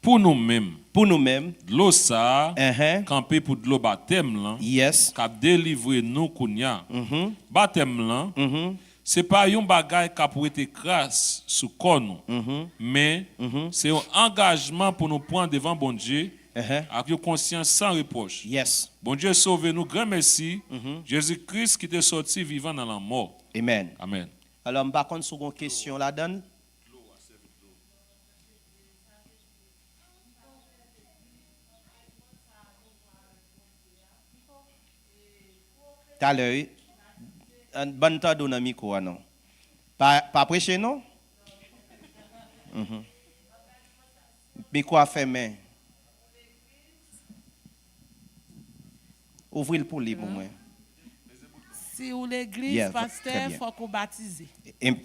Pour nous-mêmes, Pour nous-mêmes. de l'eau ça, Uh-huh. campé pour de l'eau baptême là, Yes. qui délivrer nous kounya. Mhm. Baptême là, Mhm. c'est pas un bagage qui pour être crasse sous corps nous, Mhm. mais c'est un engagement pour nous prendre devant bon Dieu Uh-huh. avec une conscience sans reproche. Yes. Bon Dieu sauve nous, grand merci. Jésus-Christ qui est sorti vivant dans la mort. Amen. Amen. Alors, par contre, sur une question là-dedans. Tout à l'heure, un bon temps dans le micro, non? Pas prêcher, non? Micro fermé. Ouvrez-le pour lui, pour moi. Si vous l'église, Yeah, très pasteur, bien. il faut qu'on baptise.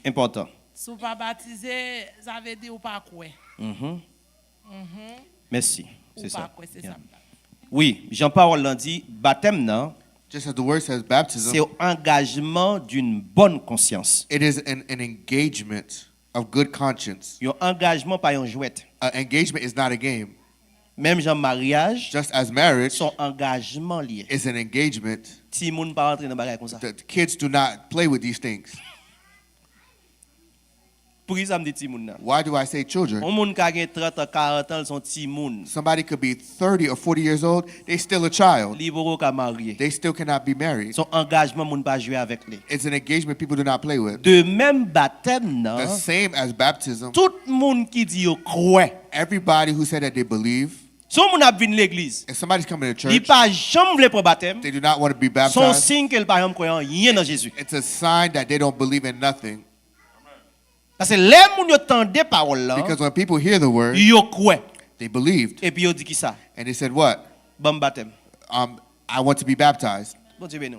Important. Si vous pas baptisé, ça veut dire ou pas quoi. Merci. Ou C'est pas ça. quoi, c'est Yeah. ça. Oui, Jean-Paul l'a dit, baptême, non? Just as the word says, baptism, C'est engagement d'une bonne conscience. it is an engagement of good conscience. Un engagement pas un jouet. Engagement is not a game. Même Jean mariage, Just as marriage son engagement lié. is an engagement, Si moun pas rentrer dans bagay comme ça. the kids do not play with these things. Pour ça me dit ti moun nan. Why do I say children? Un moun ka gen 30 ans, 40 ans, son ti moun. Somebody could be 30 or 40 years old, they still a child. Li boro ka marié. They still cannot be married. Son engagement moun pas jouer avec lui. It's an engagement people do not play with. De même baptême The nan, same as baptism. tout moun qui dit yo croit, Everybody who said that they believe, Si on a venu l'église, If somebody's coming to il church, pas jamais voulu prendre baptême, they do not want to be son baptized. signe qu'elle pas croyant rien dans Jésus. It's a sign that they don't believe in nothing. Parce que les gens entendent parole là, Because when people hear the word, ils croient they believed. et puis ils dit qui ça? And they said, what? Bon baptême. I want to be baptized. Bon Dieu béni.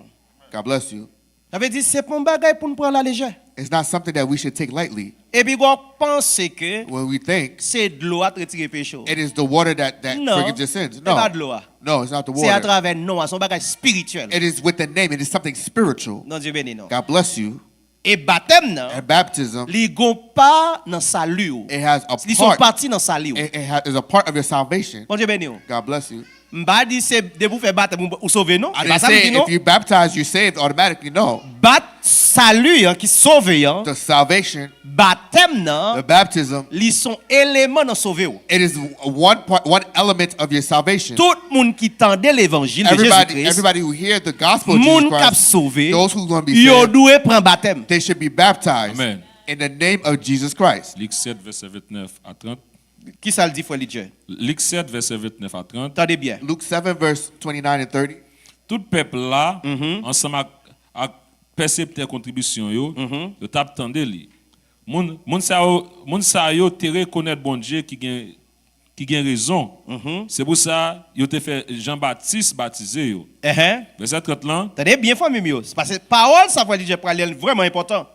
God bless you. Ça veut dire c'est pas un bagage pour nous prendre à la légère. It's not something that we should take lightly. Et puis on pense que When we think c'est de l'eau à retirer péché. it is the water that Non, forgives your sins. c'est pas de No, l'eau. no, it's not the C'est à water. travers nous, c'est un bagage spirituel. It is with the name. It is something spiritual. Non Dieu béni non. God bless you. Et baptême non, And baptism, li gon pas dans salut. it has a Ils sont part. partis dans salut. It is a part of your salvation. Bon Dieu béni. God bless you. M'ba dit c'est de vous faire baptême ou sauver non. I C'est pas didn't ça me say dit non. if you baptize, you're saved automatically. No. Bat salut hein, qui sauve hein. The salvation, Baptême non, the baptism, li sont éléments dans sauver. it is one part, one element of your salvation. Tout monde qui tendait l'évangile de Jésus-Christ, Everybody who hear the gospel of monde Jesus qui a Christ, sauvé, those who are going to be yo saved, doit prendre baptême. they should be baptized Amen. in the name of Jesus Christ. Luc 7, verset 29 à 30. Qui ça le dit frère Lidje? Luc 7, verset 29 à 30. Attendez bien. Luke 7, verse 29 and 30. Tout peuple là, ensemble avec percepteur contribution yo, yo tap tande li. Moun sa yo te reconnaître bon Dieu qui gen raison. C'est pour ça yo te fait Jean-Baptiste baptiser yo. Verset 30 là. Attendez bien famille mio. Parce que parole ça frère Lidje pour aller vraiment important.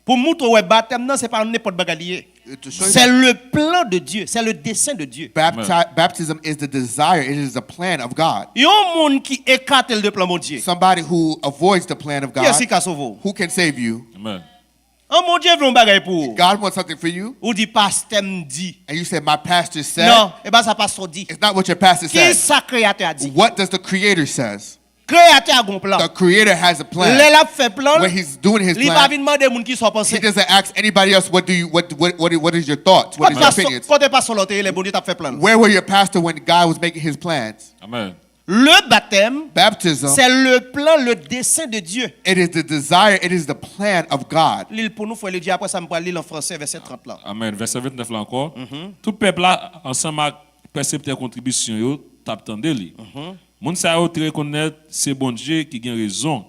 Pour montrer ouais baptême non c'est pas n'importe bagalier. To show you C'est that le plan de Dieu, c'est le dessein de Dieu. baptism is the desire, it is the plan of God. Yon monde qui écarte le plan de Dieu. Somebody who avoids the plan of Qui est-ce God, qui a sauvé? who can save you? Amen. Un mon Dieu veut un bagage pour vous. God wants something for you, Ou dit pasteur me dit. and you say, my pastor said. Non, et ben ça passe dit. It's not what your pastor Qui says. ça créateur a dit? What does the Creator says? Créateur a un plan. The Creator has a plan. L'elle a fait plan. When He's doing His Il va plan, demander moun qui soit He pensé. doesn't ask anybody else. What is your thoughts? What is your opinions? Quand tu pas sur l'autre, les bon Dieu t'a fait plan. Where were your pastor when God was making His plans? Amen. Le baptême, Baptism, c'est le plan, le dessein de Dieu. it is the desire, it is the plan of God. L'île pour nous, faut le dire après ça me parle lire en français verset 30 là. Amen. Verset 29 là encore. Tout peuple là, ensemble avec percepteur contribution yo, tap tande li. Moun sa yo te reconnaître c'est bon Dieu qui gen raison.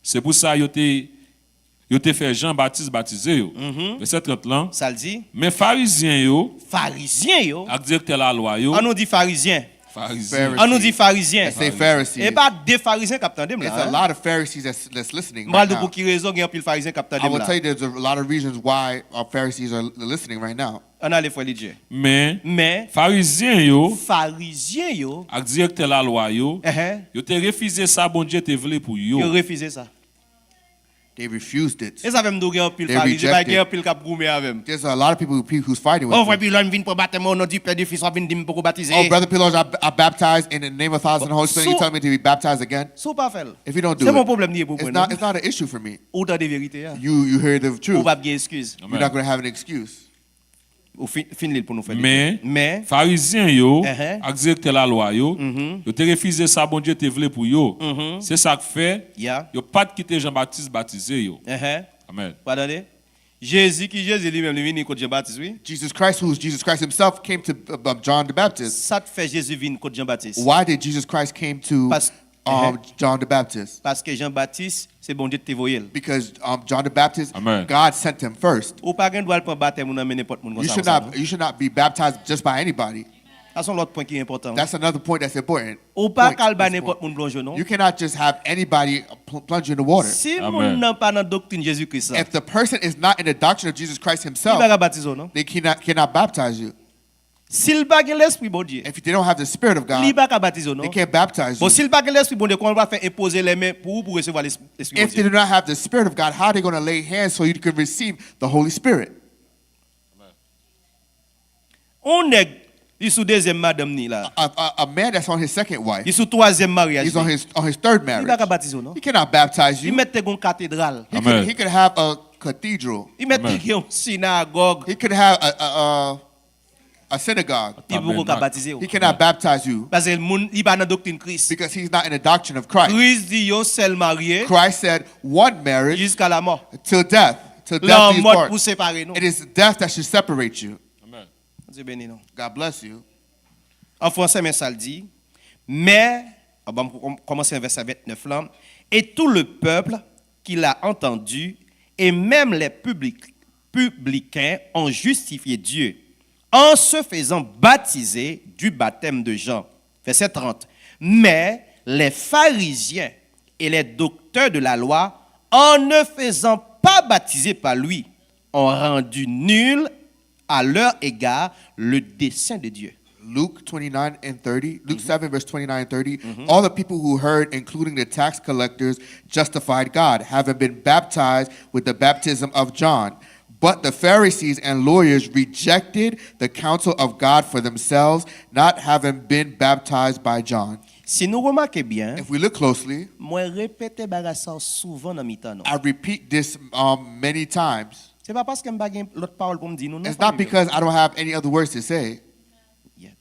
C'est pour ça yo te fait Jean-Baptiste baptiser yo. Verset 30 là. Ça le dit. Mais pharisiens yo, Pharisien yo. ak directeur la loi yo, On nous dit pharisien. pharisiens. On nous dit pharisien. I say Pharisees. Et pas des pharisiens qui attendent There's a là. lot of Pharisees that's listening M'bral right de now. pour qui raison il y a un pile pharisien qui I will attendent tell là. you there's a lot of reasons why our Pharisees are listening right now. On a les frères Dieu. Mais Mais pharisiens yo, pharisiens yo, ak directeur la loi yo, eh, yo te refusé ça bon Dieu te vle pour ils yo. refusé ça. They refused it. Et ça veut me dire un pile They pharisien, pas rejected. un pile cap goumé avec. There's a lot of people who's fighting with Oh me. frère Pilon vient pour baptême au nom du Père du Fils, on vient dire pour baptiser. Oh, Brother Pillows, I baptized in the name of Father and the Holy Spirit. So- You tell me to be baptized again? Sou pas faire. If you don't do C'est mon it, problème ni pour it's moi. not an issue for me. Ou dans des vérités. You hear the Ou truth. pas bien excuse. You're not going to have an excuse. Ou fin l'île pour nous faire. Mais pharisiens yo, Uh-huh. ak directeur la loi yo, yo te refusé ça bon Dieu te vle pour yo. C'est ça que fait, Yeah. yo pas quitter Jean-Baptiste baptisé yo. Amen. Pardonnez. Jésus lui-même, il vient contre Jean-Baptiste, oui. Jesus Christ, who's Jesus Christ himself, came to John the Baptist. Ça te fait Jésus venir contre Jean-Baptiste. Why did Jesus Christ came to Parce- John the Baptist? Parce que Jean-Baptiste, c'est bon Dieu qui te voyait. Because John the Baptist, Amen. God sent him first. Ou pas qu'un doit prendre baptême ou n'amener n'importe monde comme You ça. should comme ça, not non? you should not be baptized just by anybody. Ça c'est l'autre point qui est important. That's another point that's important. Ou pas Point, qu'al ba that's n'importe important. monde plonge non. You cannot just have anybody plunge you in the water. Si Amen. moun n'a pas dans doctrine Jésus-Christ, If the person is not in the doctrine of Jesus Christ il himself, va baptiser non. they cannot baptize you. S'il pas l'esprit bon Dieu, If they don't have the Spirit of il God, va baptiser non. they can't baptize Bon you. s'il pas l'esprit bon Dieu, qu'on va faire imposer les mains pour recevoir l'esprit bon If they Dieu. do not have the Spirit of God, how are they going to lay hands so you can receive the Holy Spirit? On est il sous deuxième madame ni là. A man that's on his second wife, Il sous troisième mariage. he's on his third Il va marriage. baptiser non. He cannot baptize Il you. mette une cathédrale. Amen. He could have a cathedral. Il mette Amen. une synagogue. He could have a synagogue. Il vous Amen. baptiser. He cannot baptize you Parce que le monde il va dans doctrine Christ. because he's not in the doctrine of Christ. Christ dit yo seul marié Christ said one marriage jusqu'à la mort. till death. Till death La do you mort part. pour séparer nous. It is death that should separate you. Amen. Dieu béni nous. God bless you. En français, mais ça le dit. Mais, on va commencer au verset 29 là. Et tout le peuple qui l'a entendu, et même les publicains ont justifié Dieu en se faisant baptiser du baptême de Jean. Verset 30. Mais les pharisiens et les docteurs de la loi, en ne faisant pas baptiser par lui, ont rendu nul à leur égard le dessein de Dieu. Luke 29 and 30, Luke 7, verse 29 and 30, all the people who heard, including the tax collectors, justified God, having been baptized with the baptism of John. But the Pharisees and lawyers rejected the counsel of God for themselves, not having been baptized by John. Si nous remarquons bien, If we look closely, moi répéter bagarre ça souvent dans mi-temps non. I repeat this many times. C'est pas parce que me bagué l'autre parole pour me dire nous non. It's not because I don't have any other words to say, Yeah.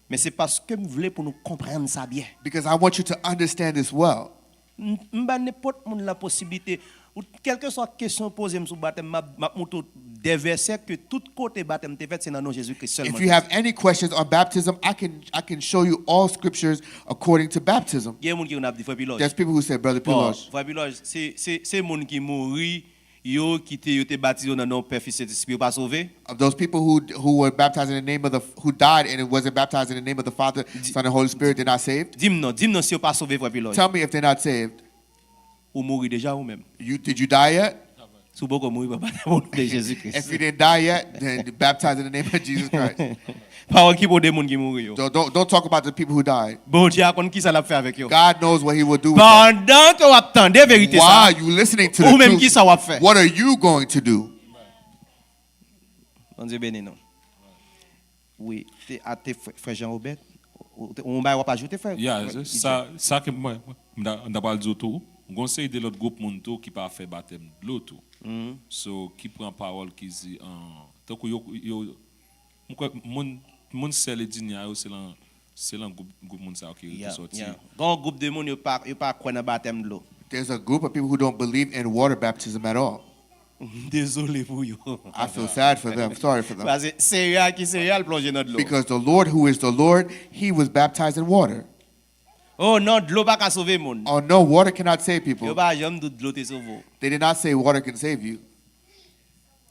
Mais c'est parce que me voulais pour nous comprendre ça bien. because I want you to understand this well. M'ba n'importe monde la possibilité ou quelle que soit question posée sur baptême m'a montre des versets que tout côté baptême t'es fait c'est dans le nom Jésus-Christ seulement. If you have any questions on baptism, I can show you all scriptures according to baptism. Il y a des gens qui ont dit frère Piloge. There's people who say, Brother Bon, Piloge, frère Piloge, c'est monde qui mourit yo qui te baptisé dans le nom Père Fils et Saint-Esprit pas sauvé. of those people who were baptized in the name of who died and it wasn't baptized in the name of the Father, Son, and Holy Spirit, they're not saved. Dis-moi si vous pas sauvé frère Piloge. Tell me if they're not saved. Ou mourir déjà ou même. Did you die yet? Si vous mourir pas dans le nom de Jésus-Christ. If you didn't die yet, then baptize in the name of Jesus Christ. Parole qui pour des gens qui mourent. Don't talk about the people who died. Bon Dieu a qui ça l'a fait avec eux. God knows what He will do with them. Pendant que vous attendez vérité ça. While you listening to Ou the même qui truth, ça va faire. what are you going to do? Bon Dieu béni nous. Oui, à tes frères Jean-Robert, on va pas ajouter frère. Yeah, ça que moi on pas dire tout. Conseil de l'autre groupe moun tout qui pas fait baptême de l'autre. So qui prend parole qui dit tant que yo moun seul dinia c'est un groupe moun ça qui sorti. Bon groupe de monde yo pas croire dans baptême de l'eau. There's a group of people who don't believe in water baptism at all. Désolé pour yo. I feel sad for them. Sorry for them. Parce que c'est eux qui plongé dans de l'eau. Because the Lord, who is the Lord, He was baptized in water. Oh non, de l'eau pas qu'à sauver monde. Oh no, water cannot save Yo people. pas jamais de l'eau te sauve. They did not say water can save you.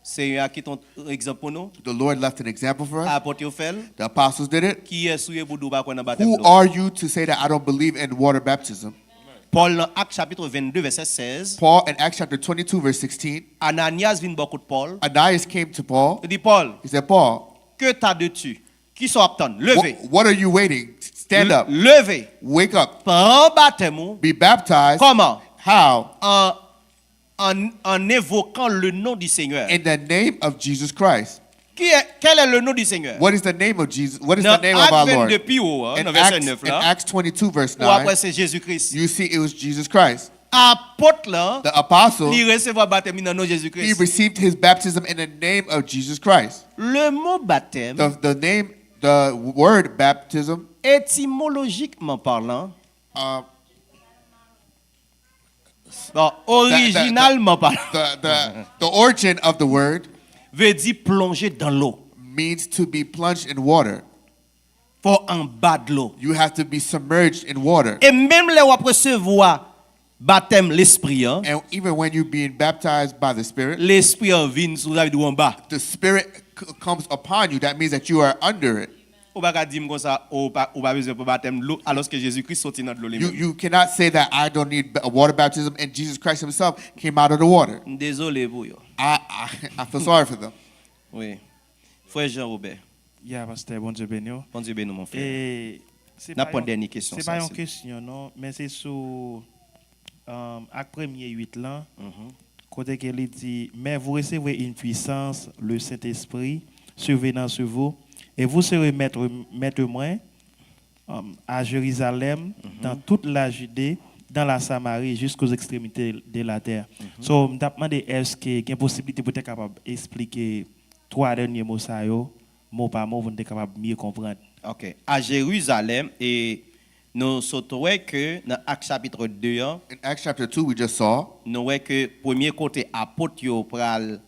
C'est eux qui ton exemple pour nous. The Lord left an example for us. Apôtre yo fait. The apostles did it. Qui est souillé pour pas croire dans baptême Who de l'eau. are you to say that I don't believe in water baptism? Paul dans Actes chapitre 22 verset 16. Paul in Acts chapter 22 verse 16, Ananias vient beaucoup de Paul. Ananias came to Paul. Il dit Paul, He said, Paul, que t'as de tu? Qui sont aptes? Levez. what are you waiting? Stand up. Levez. Wake up. Prends baptême. Be baptized. Comment? How? En évoquant le nom du Seigneur. In the name of Jesus Christ. Quel est le nom du Seigneur? What is the name of Jesus? What is Dans the name of our Actes Lord? 22 plus haut, hein, In dans verset Acts, 9 in là. Acts 22 verse Ou après 9, c'est Jésus-Christ. you see it was Jesus Christ. Apôtre là, The apostle, il recevait baptême dans le nom de he Jésus-Christ. received his baptism in the name of Jesus Christ. Le mot baptême, The word baptism, étymologiquement parlant, uh, bon, originalement parlant, the origin of the word veut dire plonger dans l'eau. means to be plunged in water. Faut en bas de l'eau. You have to be submerged in water. Et même les on recevoir baptême l'esprit, hein, And even when you're being baptized by the Spirit, l'esprit en vient sous la vie en bas. the Spirit comes upon you. That means that you are under it. Ou pas dire comme ça, ou pas besoin pour baptême l'eau alors que Jésus-Christ sorti dans l'eau lui-même. You cannot say that I don't need a water baptism and Jesus Christ himself came out of the water. Désolé pour yo. I feel sorry for them. Oui. Frère Jean-Robert, Yeah, pasteur, bon Dieu béni. bon Dieu béni mon frère. Et c'est N'a pas pas une- dernière question. C'est ça, pas une c'est- question, non, mais c'est sur acte premier 8 là, côté qu'elle dit, mais vous recevrez une puissance, le Saint-Esprit, survenant sur vous, et vous serez maître témoin à Jérusalem, dans toute la Judée, dans la Samarie, jusqu'aux extrémités de la terre. So, je me demande, est-ce qu'il y a une possibilité pour être capable d'expliquer trois derniers mots, ça, yo, mot par mot, vous êtes capable de mieux comprendre? OK. À Jérusalem, et nous sautons que dans Actes chapitre 2, In Acts chapter 2, we just saw nous voyons que premier côté apôtre yo pral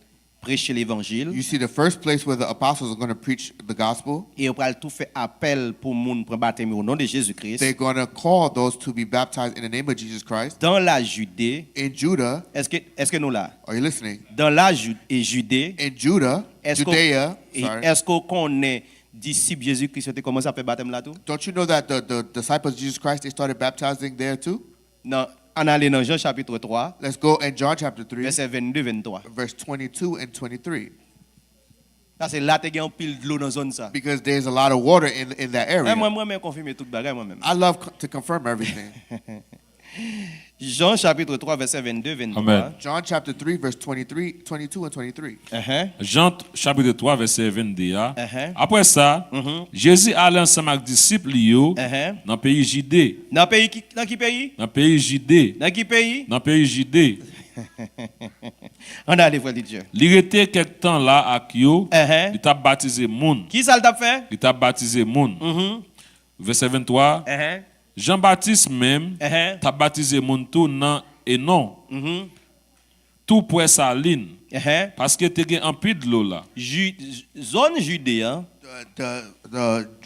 prêcher l'évangile. You see the first place where the apostles are going to preach the gospel. Et on va tout faire appel pour moun pour baptême au nom de Jésus-Christ. They're going to call those to be baptized in the name of Jesus Christ. Dans la Judée, In Judah, est-ce que nous là? are you listening? Dans la Judée, In Judah, Judea, sorry. est-ce qu'on connaît disciples Jésus-Christ qui ont commencé à faire baptême là tout? Don't you know that the disciples of Jesus Christ, they started baptizing there too? Non, on allait dans Jean chapitre 3, Let's go in John chapter 3, verset 22-23. verse 22 and 23. Ça c'est là tu as un pile de l'eau dans zone ça. Because there's a lot of water in that area. Moi-même confirmer tout bagage moi-même. I love to confirm everything. Jean chapitre 3 verset 22-23. Amen. John chapter 3, verse 23, 22 and 23. Jean chapitre 3, verset 22. Uh-huh. Après ça, Jésus allait ensemble avec les disciples yo, Uh-huh. dans le pays Judée. Dans qui pays? Dans le pays Judée. Dans qui pays? Dans le pays Judée. On a les frères de Dieu. Il était quelque temps là avec yo, Uh-huh. il t'a baptisé moun. Qui ça t'a fait? Il t'a baptisé moun. Verset 23. Uh-huh. Jean-Baptiste même Uh-huh. t'a baptisé moun tout nan et non. Tout pour saline Uh-huh. parce que tu as un peu de l'eau là. Zone Judée, hein,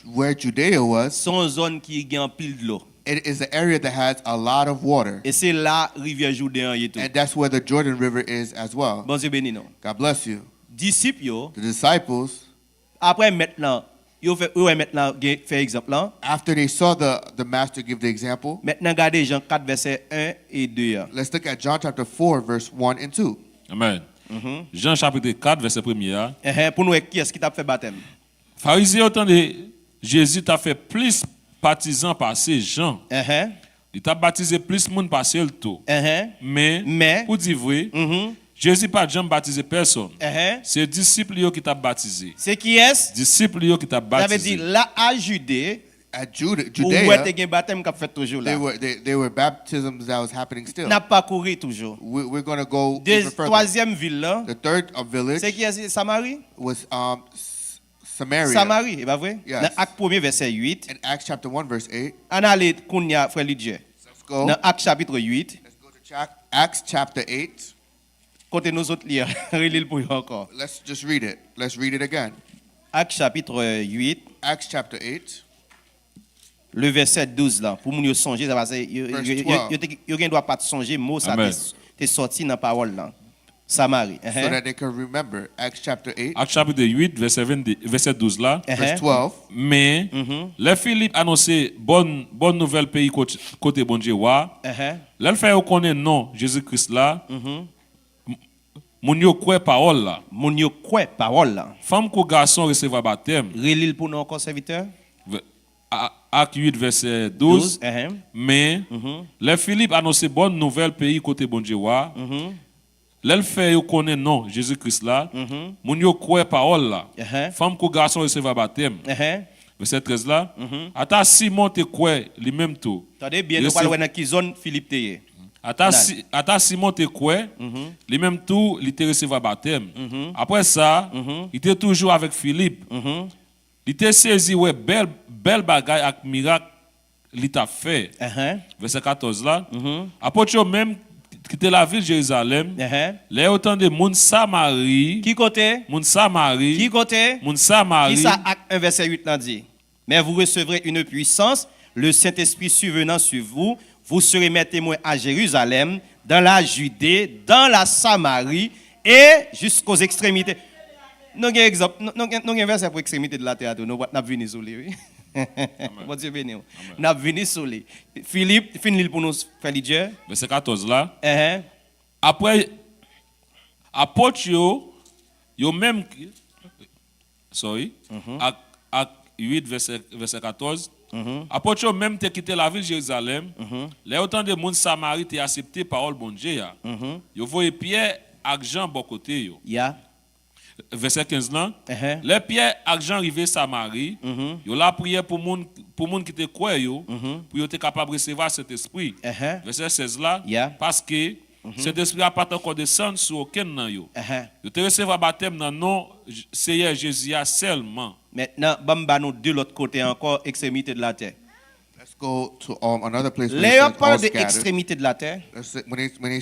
Where Judea was, sont zone qui gagne en pile de l'eau. it is an area that has a lot of water. Et c'est là rivière Jourdain et tout. And that's where the Jordan River is as well. Bon Dieu béni non. God bless you. Disciples yo, The disciples, après maintenant, yo fait maintenant fait exemple là. after they saw the master give the example, Maintenant regardez Jean 4 verset 1 et 2. hein. let's look at John chapter 4, verse 1 and 2. Amen. Jean chapitre 4, verset 1er. Pour nous qui est-ce qui t'a fait baptême? Pharisiens entendent Jésus t'a fait plus partisans passer Jean. Il t'a baptisé plus monde passer le tout. Mais pour dire vrai, Jésus pas jamais baptisé personne. C'est disciples yo qui t'a baptisé. C'est qui est? Disciples yo qui t'a Ça veut baptisé. dire là à Judée, At où Judea, tu as baptême qu'a fait toujours là. there were baptisms that was happening still. N'a pas couru toujours. We're going to go Des even further. troisième ville là, The third village c'est qui est Samarie? was Samaria. Samarie, c'est pas vrai? Yes. Dans Acte 1 verset 8, In Acts chapter 1, verse 8. on a les kounya frère Dieu. Let's go. Dans Acte chapitre 8, Let's go to Acts chapter 8. côté nous autres lire, relire pour vous encore. Let's just read it. Let's read it again. Acte chapitre 8, Acts chapter 8, le verset 12 là, pour nous songer, ça va ne doit pas songer mot ça Amen. t'es sorti dans la parole là. Samarie. so that they can remember. Acts chapter 8, Acte chapitre 8, verset 12 là. verse 12. Mais les Philippe annoncé bonne nouvelle pays côté bon Dieu wa. Là fait connaître non Jésus-Christ là. Moun yo croit parole là. Moun yo quoi parole là. Femme ko garçon recevoir baptême. Relire pour nous encore serviteur. Acte 8 verset 12. Mais les Philippe annoncé bonne nouvelle pays côté bon Dieu wa. Là fait connaître non Jésus-Christ là. Moun yo croit parole là. Femme ko garçon recevoir baptême. Verset 13 là. Ata Simon te croit lui-même tout. Attendez bien, nous parlons dans qui zone Philippe Teye. Ata Simon te croit, lui-même tout, il te recevoir baptême. Après ça, il était toujours avec Philippe. Il était saisi, ouais, belle bagaille avec miracle, il t'a fait. Verset 14 là. Apôtre même, qui était la ville de Jérusalem, les autant de moun Samarie. Qui côté? Moun Samarie. Qui côté? Moun Samarie. Qui ça Acte 1 verset 8 là dit? Mais vous recevrez une puissance, le Saint-Esprit survenant sur vous, vous serez mes témoins à Jérusalem, dans la Judée, dans la Samarie et jusqu'aux extrémités. Nous avons un exemple, nous avons un verset pour extrémité de la terre, nous avons venu sur lui. Bon Dieu béni. Nous avons venu sur lui. Philippe, finis pour nous faire Dieu. Verset 14 là. Uh-huh. Après, apôtre yo même, sorry, Acte 8 verset 14. Apôtre yo même te quitté la ville de Jérusalem. Les autant de monde Samarie te accepté parole bon Dieu. Yo voyé Pierre avec Jean bon côté yo. Yeah. Verset 15 là. Uh-huh. Les Pierre avec Jean arrivé Samarie. Yo la prière pour monde qui te croit yo, pour yo te capable recevoir cet esprit. Uh-huh. Verset 16 là. Yeah. Parce que cet esprit n'a pas encore descendu sur aucun nan yo. Uh-huh. Yo te recevoir baptême dans nom Seigneur Jésus seulement. Maintenant, bamba nous de l'autre côté encore, extrémité de la terre. Let's go to another place where Les it says all parle de scattered. extrémité de la terre. When they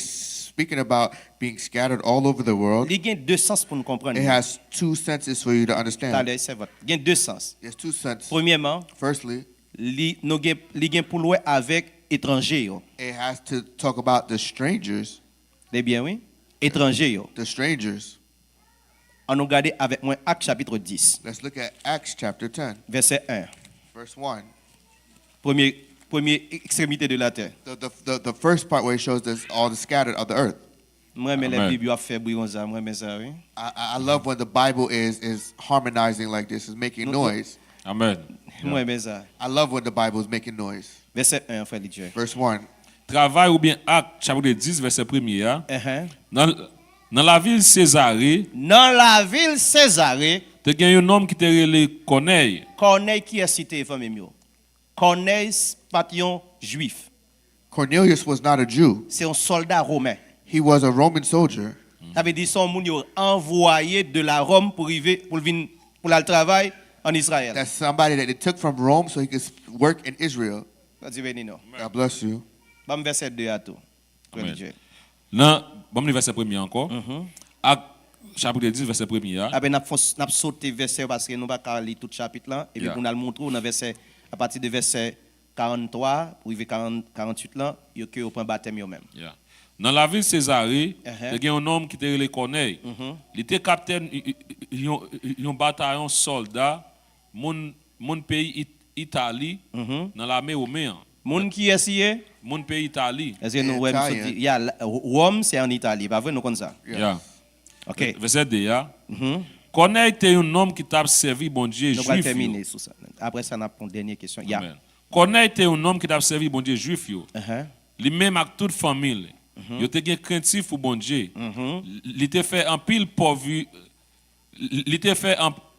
speaking about being scattered all over the world, Il y a deux sens pour nous comprendre. it has two senses for you to Tout à understand. l'heure, c'est votre. Il y a deux sens. There's two senses. Premièrement, Firstly, il y a pour louer avec étranger. Yo. it has to talk about the strangers. C'est bien, oui? Étranger. Yo. The strangers. On nous regarde avec moi Actes chapitre 10, Let's look at Acts chapter 10, verset 1. verse 1. Première extrémité de la terre. The first part where it shows us all the scattered of the earth. Moi, mais les Amen. Bibles a fait bouillon ça. Moi, mais ça, oui. I love when the Bible is harmonizing like this, is making noise. Amen. Moi, mais ça. I love when the Bible is making noise. Verset 1, frère Dieu. Verse 1. Travail ou bien acte, chapitre 10, verset 1er. Uh-huh. Dans la ville Césarée, Dans la ville Césarée, te gen un homme qui te relé Corneille. Corneille qui est cité, famille mio. Corneille, patron juif. Cornelius was not a Jew. C'est un soldat romain. He was a Roman soldier. Ça veut dire son moun yo envoyé de la Rome pour arriver pour le travail en Israël. That's somebody that they took from Rome so he could work in Israel. Ça dit béni non. God bless you. Bam verset 2 à tout. Amen. Dieu. Dans bon verset 1er encore. Acte chapitre 10 verset 1er. Ah ben n'a sauté verset parce que nous pas lire tout chapitre là et puis Yeah. pour nous le montrer dans verset à partir de verset 43 pour arriver 48 là, yo que au point baptême yo même. Yeah. Dans la ville Césarée, Uh-huh. te gen un homme qui te relé Corneille. Il était capitaine d'un bataillon soldat mon pays Italie dans l'armée romaine. Moun qui est ici, Mon pays Italie. est-ce que nous ouais Italien. il y a Rome c'est en Italie, pas vrai nous comme ça. Yeah. OK. Verset 2. Corneille était un homme qui t'a servi bon Dieu Nous allons juif. terminer sur ça. Après ça, on a une dernière question. Yeah. Amen. Corneille était un homme qui t'a servi bon Dieu juif. Uh-huh. Lui-même avec toute famille. Il était craintif pour bon Dieu. Il était fait en pile pauvre. Il était fait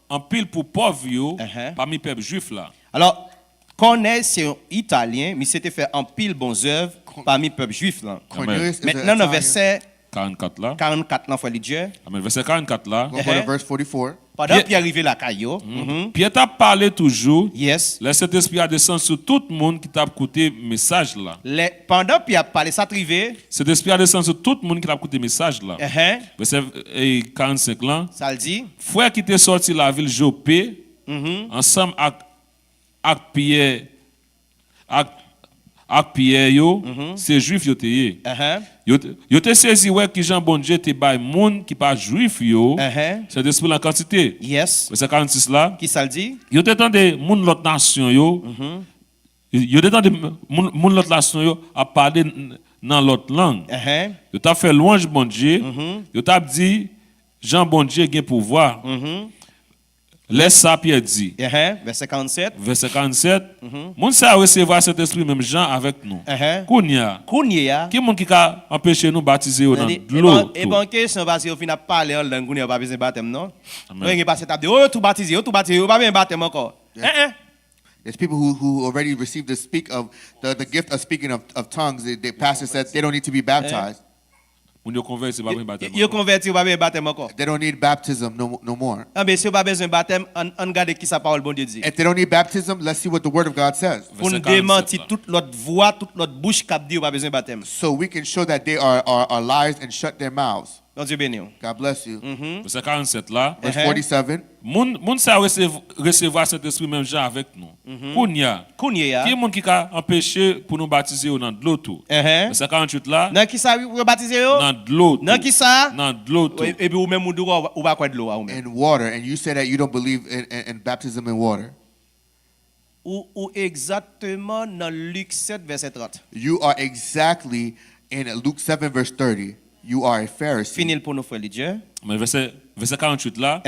en pile pour pauvre Uh-huh. parmi peuple juif là. Alors, Corneille, c'est un Italien, mais s'était fait en pile bonnes œuvres parmi le peuple juif. Là. Cornelius is an Maintenant, dans le Italian. verset 44 là. 44, là, frère Dieu, Amen. Verset 44 là. Go to verse 44. pendant qu'il arrivé la caillou, Pierre t'a parlé toujours. yes, Le Saint-Esprit a descendu sur tout le monde qui t'a écouté message là. pendant qu'il a parlé, ça trivé, Cet esprit a descendu sur tout le monde qui t'a écouté message là. Verset 45 là. ça le dit, Frère qui était sorti de la ville Jopé, ensemble avec Pierre, avec Pierre, c'est juif yo te ye. Yo te saisi ouais qui Jean bon Dieu te bay moun qui pas juif yo. C'est esprit en quantité. yes, Verset 46 là. qui ça le dit, Yo te tande moun l'autre nation yo. Yo te tande moun l'autre nation yo a parler dans l'autre langue. Yo t'a fait louange bon Dieu. Yo t'a dit Jean bon Dieu gen pouvoir. Laisse ça Pierre dit. verset 47, Verset 47. Moun sa recevoir cet esprit même Jean avec nous. Kounya. Kounia, Qui moun qui a empêché nous baptiser dans et l'eau. bon question parce qu'il finit par parler en langue, Kounia pas besoin de baptême, non? Amen. On pas cette table, oh, tout baptisé, tout pas bien baptême encore. There's people who already received the gift of speaking of tongues. The pastor said they don't need to be baptized. Moun yo converti pas bien baptême. Yo converti, pas bien baptême encore. They don't need baptism no more. Ah, mais si on pas besoin de baptême, on regarde qui sa parole bon Dieu dit. If they don't need baptism, let's see what the Word of God says. Pour nous Verset 47 démentir là. toute l'autre voix, toute l'autre bouche qui dit pas besoin de baptême. So we can show that they are liars and shut their mouths. Bon Dieu béni. God bless you. Verset 47 là. Verse 47. Moun sa recevoir cet esprit même Jean avec nous. Kounya. Kounia. Qui moun qui a empêché pour nous baptiser dans de l'eau tout. Verset 48 là. Dans qui ça vous baptiser yo? Dans de l'eau. Dans qui ça? Dans de l'eau tout. Et puis ou même ou pas quoi de l'eau ou même. In water, and you say that you don't believe in baptism in water. Ou exactement dans Luc 7 verset 30. You are exactly in Luke 7 verse 30. You are a Pharisee. Fini pour nous frère Dieu. Mais verset 48 là.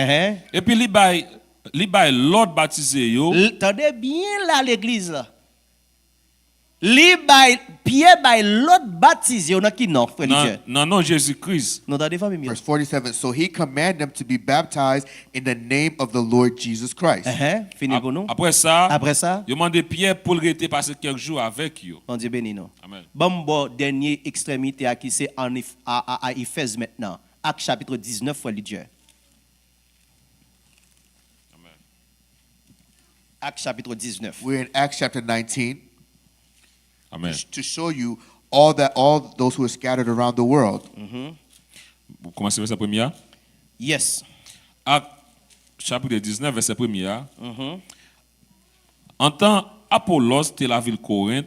Et puis li bay l'autre baptisé yo. Tendez bien là l'église là. Pierre by l'autre baptisé on a qui non frère Dieu. Non Jésus-Christ. Non dans des familles. Verse 47. So he commanded them to be baptized in the name of the Lord Jesus Christ. Fini pour nous. Après ça, Après ça, yo demandé Pierre pour le rester passer quelques jours avec yo. on dit béni non. Amen. Bon, dernière extrémité à qui c'est à Éphèse maintenant. Acte chapitre 19, frère Dieu. Acte chapitre 19. We're in Acts chapter 19 Amen. to show you all those who are scattered around the world. Vous commencez verset 1er. Yes. Acte chapitre 19, verset 1er. En temps, Apollos était la ville Corinthe.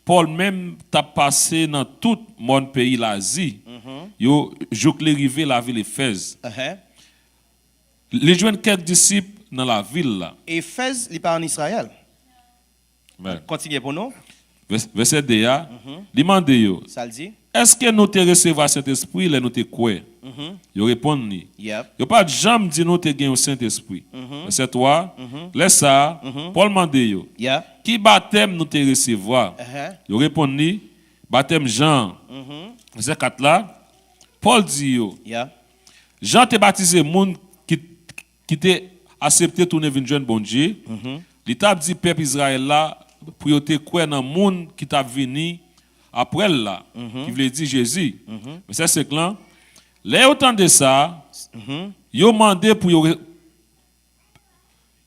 Paul même t'a passé dans tout mon pays l'Asie. Yo joué rivé la ville Éphèse. Les joindre quelques disciples dans la ville là. Éphèse, il pas en Israël. Amen. Continuez pour nous. Verset 2 a, demande yo, Ça le dit. est-ce que nous te recevoir Saint-Esprit là nous te quoi? Yo répondent ni. Yep. Yo pas jamais dit nous te gagner au Saint-Esprit. Verset 3, laisse ça, Paul mande yo, Yeah. qui baptême nous te recevoir? Yo répondent ni, baptême Jean. Verset 4 là, Paul dit yo, Yeah. Jean te baptisé monde qui te accepté tourner venir jeune bon Dieu. Il t'a dit peuple Israël là pour yo te croire dans monde qui t'a venu après là, qui voulait dire Jésus. Mais ça c'est clair. Les autant de ça, yo mandé pour yo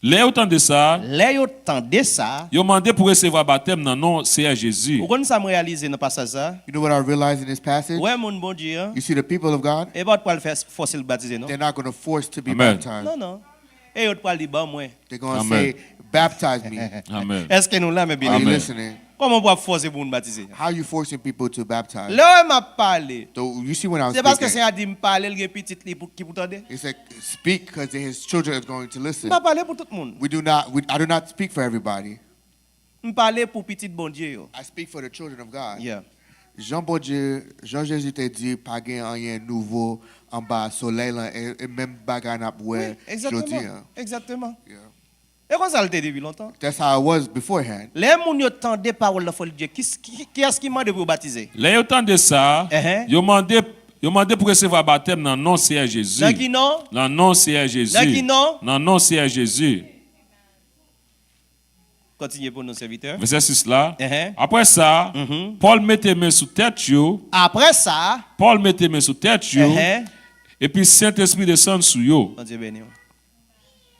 les autant de ça, Là, yo tendez ça. yo mandé pour recevoir baptême dans nom Seigneur Jésus. Vous connaissez ça me réaliser dans passage ça? You know what I realize in this passage? Ouais, mon bon Dieu. Hein? You see the people of God, Et pas le faire forcer le baptiser non? they're not going to force to be Amen. baptized. Non non. Et autre pas dire bon moi. They're going to Amen. say, baptize me. Amen. Est-ce que nous là mais bien Are you Amen. listening? comment on peut forcer pour nous baptiser? How are you forcing people to baptize? Là m'a parlé. So you see when I was C'est parce que speaking, c'est a dit me parler le petit li pour qui pour tendre. he said, speak because his children are going to listen. M'a parler pour tout le monde. I do not speak for everybody. Me parler pour petit bon Dieu yo. I speak for the children of God. Yeah. Jean-Jésus t'a dit, pas gain rien nouveau en bas soleil là, et même bagay n'a Oui, ouais exactement. jodi, hein. Exactement. Yeah. Et comme ça le depuis longtemps. That's how it was beforehand. Les moun yo tendez parole la folie de Dieu. Qui est-ce qui m'a pour baptiser? Les autant de ça, yo mandé pour recevoir baptême dans nom Seigneur Jésus. Là qui non? Dans nom Seigneur Jésus. Là qui non? Dans nom Seigneur Jésus. Continuez pour nos serviteurs. Verset 6 là. Uh-huh. Après ça, Paul mettait main sous tête yo. Après ça, Paul mettait main sous tête yo. uh-huh. Et puis Saint-Esprit descend sur yo. Bon Dieu béni.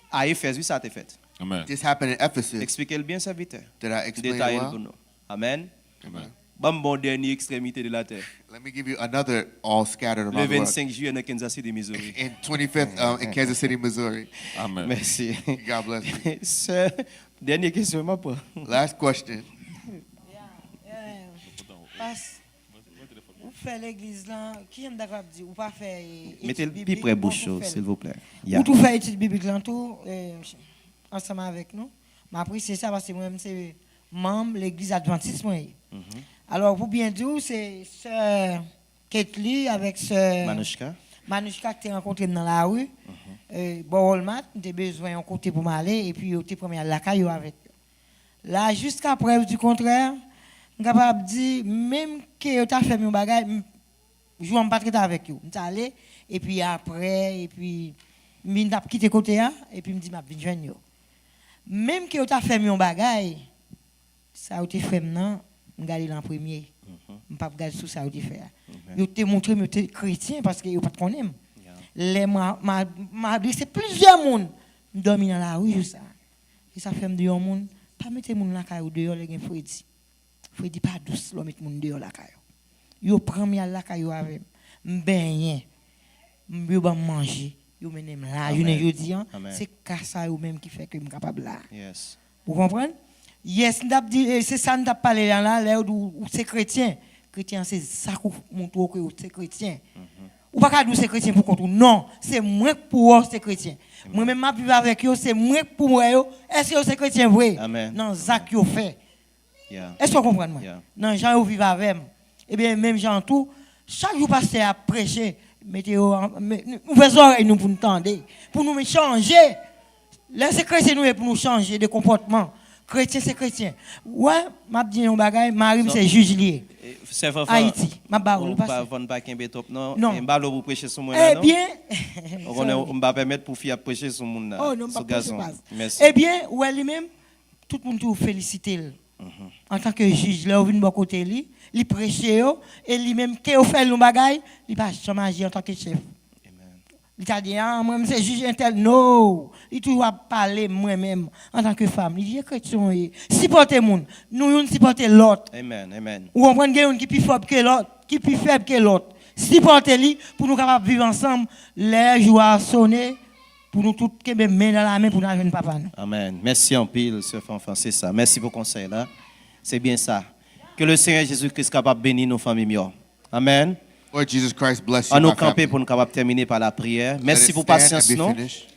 À Éphèse, oui, ça a été fait. Amen. This happened in Ephesus. Expliquez-le bien, serviteur. Did I explain it Détaillez well? pour nous. Amen. Amen. Bon dernier extrémité de la terre. Let me give you another all scattered Le around the world. 25 juillet dans Kansas City, Missouri. In 25th in Kansas City, Missouri. Amen. Merci. God bless you. Sir, dernière question, ma pas. Last question. Ou fait l'église là, qui est d'accord dire ou pas faire Mettez le plus près bouche, s'il vous plaît. Ou tout faire étude biblique là tout ensemble avec nous. Mais après c'est ça parce que moi-même c'est membre de l'église adventiste moi. Alors pour bien dire c'est sœur Ketli avec sœur Manushka que tu rencontré dans la rue. Bon Walmart, tu as besoin un côté pour m'aller et puis tu premier à la caillou avec. Là jusqu'à preuve du contraire, je suis capable de dire, même que tu as fait mon bagage, je ne vais pas traiter avec vous. Je suis allé, et puis après, et puis, je suis quitté côté là, et puis je me dis, je vais joindre. Même que tu as fait mon bagage, ça a été fait maintenant, je vais aller en premier. Je ne vais pas regarder tout ça a été fait. Je t'ai montré que tu es chrétien parce que je ne pas te connaître. C'est plusieurs personnes qui dorment dans la rue, juste ça. Et ça fait de monde, pas mettre les gens dans la caille ou dehors, les gens Freddy. Freddy pas douce, l'homme met moun dehors la caille. Yo prend mi à la caille avec baigner. Yo ba manger, yo menem là, je ne dis c'est ça ou même qui fait que je suis capable là. Yes. Vous comprenez? Yes, c'est ça nous parlé là où c'est chrétien. Chrétien c'est ça qu'on montre que c'est chrétien. Ou pas qu'à dire c'est chrétien pour contre non, c'est moi pour c'est chrétien. Moi même m'a vivre avec eux, c'est moi pour moi. Est-ce que c'est chrétien vrai? Amen. Non, Zach yo fait. Yeah. Est-ce que vous comprenez moi? Yeah. Non, gens vivent avec. Eh bien même gens tout, chaque jour passer à prêcher, mettez ouvrez oreilles nous pour nous tendre, pour nous changer. Laissez chrétien nous pour nous changer de comportement. Chrétien c'est chrétien. Ouais, m'a dit un bagage, Marie c'est juge lié. C'est vrai. Haïti, m'a barou pas vendre pas qu'un top non. Non. Et m'balo pour prêcher sur moi là. Eh bien, on va permettre pour fille prêcher sur monde là. oh non, pas garçon. Merci. Eh bien, ouais lui-même tout le monde tout féliciter. En tant que juge là, on vient de côté lui, il prêcher et lui-même qui fait le bagage, il pas jamais agir en tant que chef. Il t'a dit, ah, moi-même, c'est juge intel. Non, il toujours parler moi-même en tant que femme. Il dit, chrétien, supportez les gens. Nous supportez l'autre. Amen, amen. Ou on prend quelqu'un qui est plus faible que l'autre, qui est plus faible que l'autre. Supportez-les pour nous capables de vivre ensemble. Les jours à sonner, pour nous tous qui main dans la main pour nous jeune papa. Amen. Merci en pile, Sœur Fanfan, c'est ça. Merci pour le conseil là. C'est bien ça. Que le Seigneur Jésus-Christ soit capable de bénir nos familles. Amen. Lord Jesus Christ bless you. On nous my family. camper pour nous capables de terminer par la prière. Let Merci it pour stand patience, and be non? finished.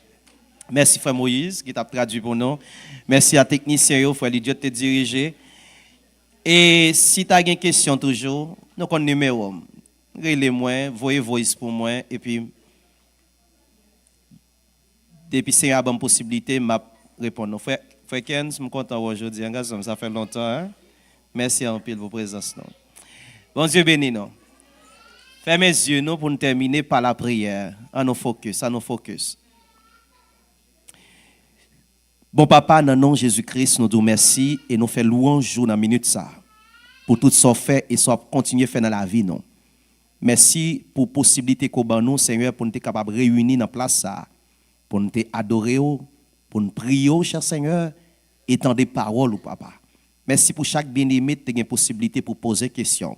Merci frère Moïse qui t'a traduit pour nous. Merci à technicien, frère Lydia de te diriger. Et si tu as une question toujours, nous avons un numéro. Relez-moi, voyez voice pour moi et puis depuis c'est une bonne possibilité m'a répondre. Frère Ken, je suis content aujourd'hui, ça fait longtemps. Hein? Merci en pile de vos présences. Non? Bon Dieu béni nous. Fermez les yeux nous pour nous terminer par la prière. À nos focus. Bon papa, dans le nom de Jésus-Christ, nous disons merci et nous faisons louange dans la minute ça. Pour tout ce fait et ce continuer à faire dans la vie. Non. Merci pour la possibilité qu'on a nous, Seigneur, pour nous être capables de réunir dans la place ça. Pour nous adorer, pour nous prier, cher Seigneur, et tendre des paroles, papa. Merci pour chaque bien-aimé qui a une possibilité pour poser des questions.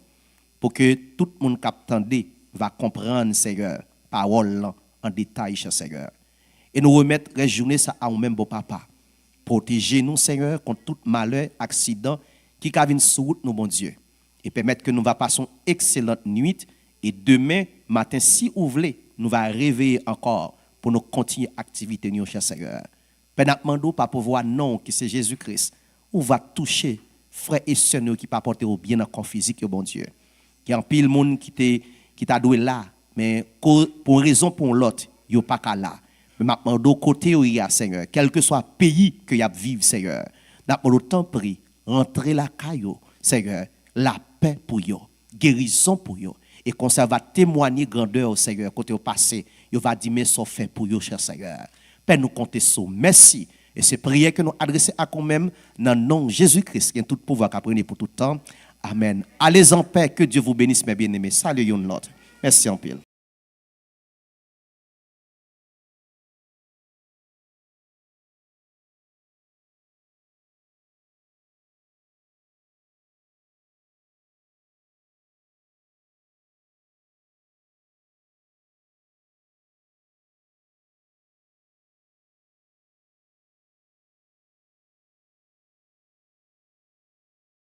Pour que tout le monde qui attendait va comprendre, Seigneur, parole en détail, cher Seigneur. Et nous remettre la journée ça à nous-mêmes, bon papa. Protégez-nous, Seigneur, contre tout malheur, accident qui viennent sur route, nous, bon Dieu. Et permettre que nous passions une excellente nuit. Et demain matin, si vous voulez, nous allons réveiller encore pour nous continuer l'activité, cher Seigneur. Père, nous demandons pas pour voir non, qui c'est Jésus-Christ. On va toucher frères et sœurs qui ne porter au bien encore physique, bon Dieu. Il y a un pile monde qui t'a doué là, mais pour une raison pour l'autre, il n'y a pas qu'à là. Mais maintenant, de côté où il y a, Seigneur, quel que soit le pays que y a vivre, Seigneur, nous avons autant pris, rentrer la caillou, Seigneur, la paix pour eux, guérison pour eux. Et qu'on ça va témoigner grandeur, Seigneur, côté au passé, il va dire, mais ça fait pour eux, cher Seigneur. Père, nous comptons sur merci. Et c'est prière que nous adressons à nous-mêmes dans le nom de Jésus-Christ, qui a tout pouvoir qu'apprenez pour tout temps. Amen. Allez en paix, que Dieu vous bénisse, mes bien-aimés. Salut, l'autre. Merci en pile.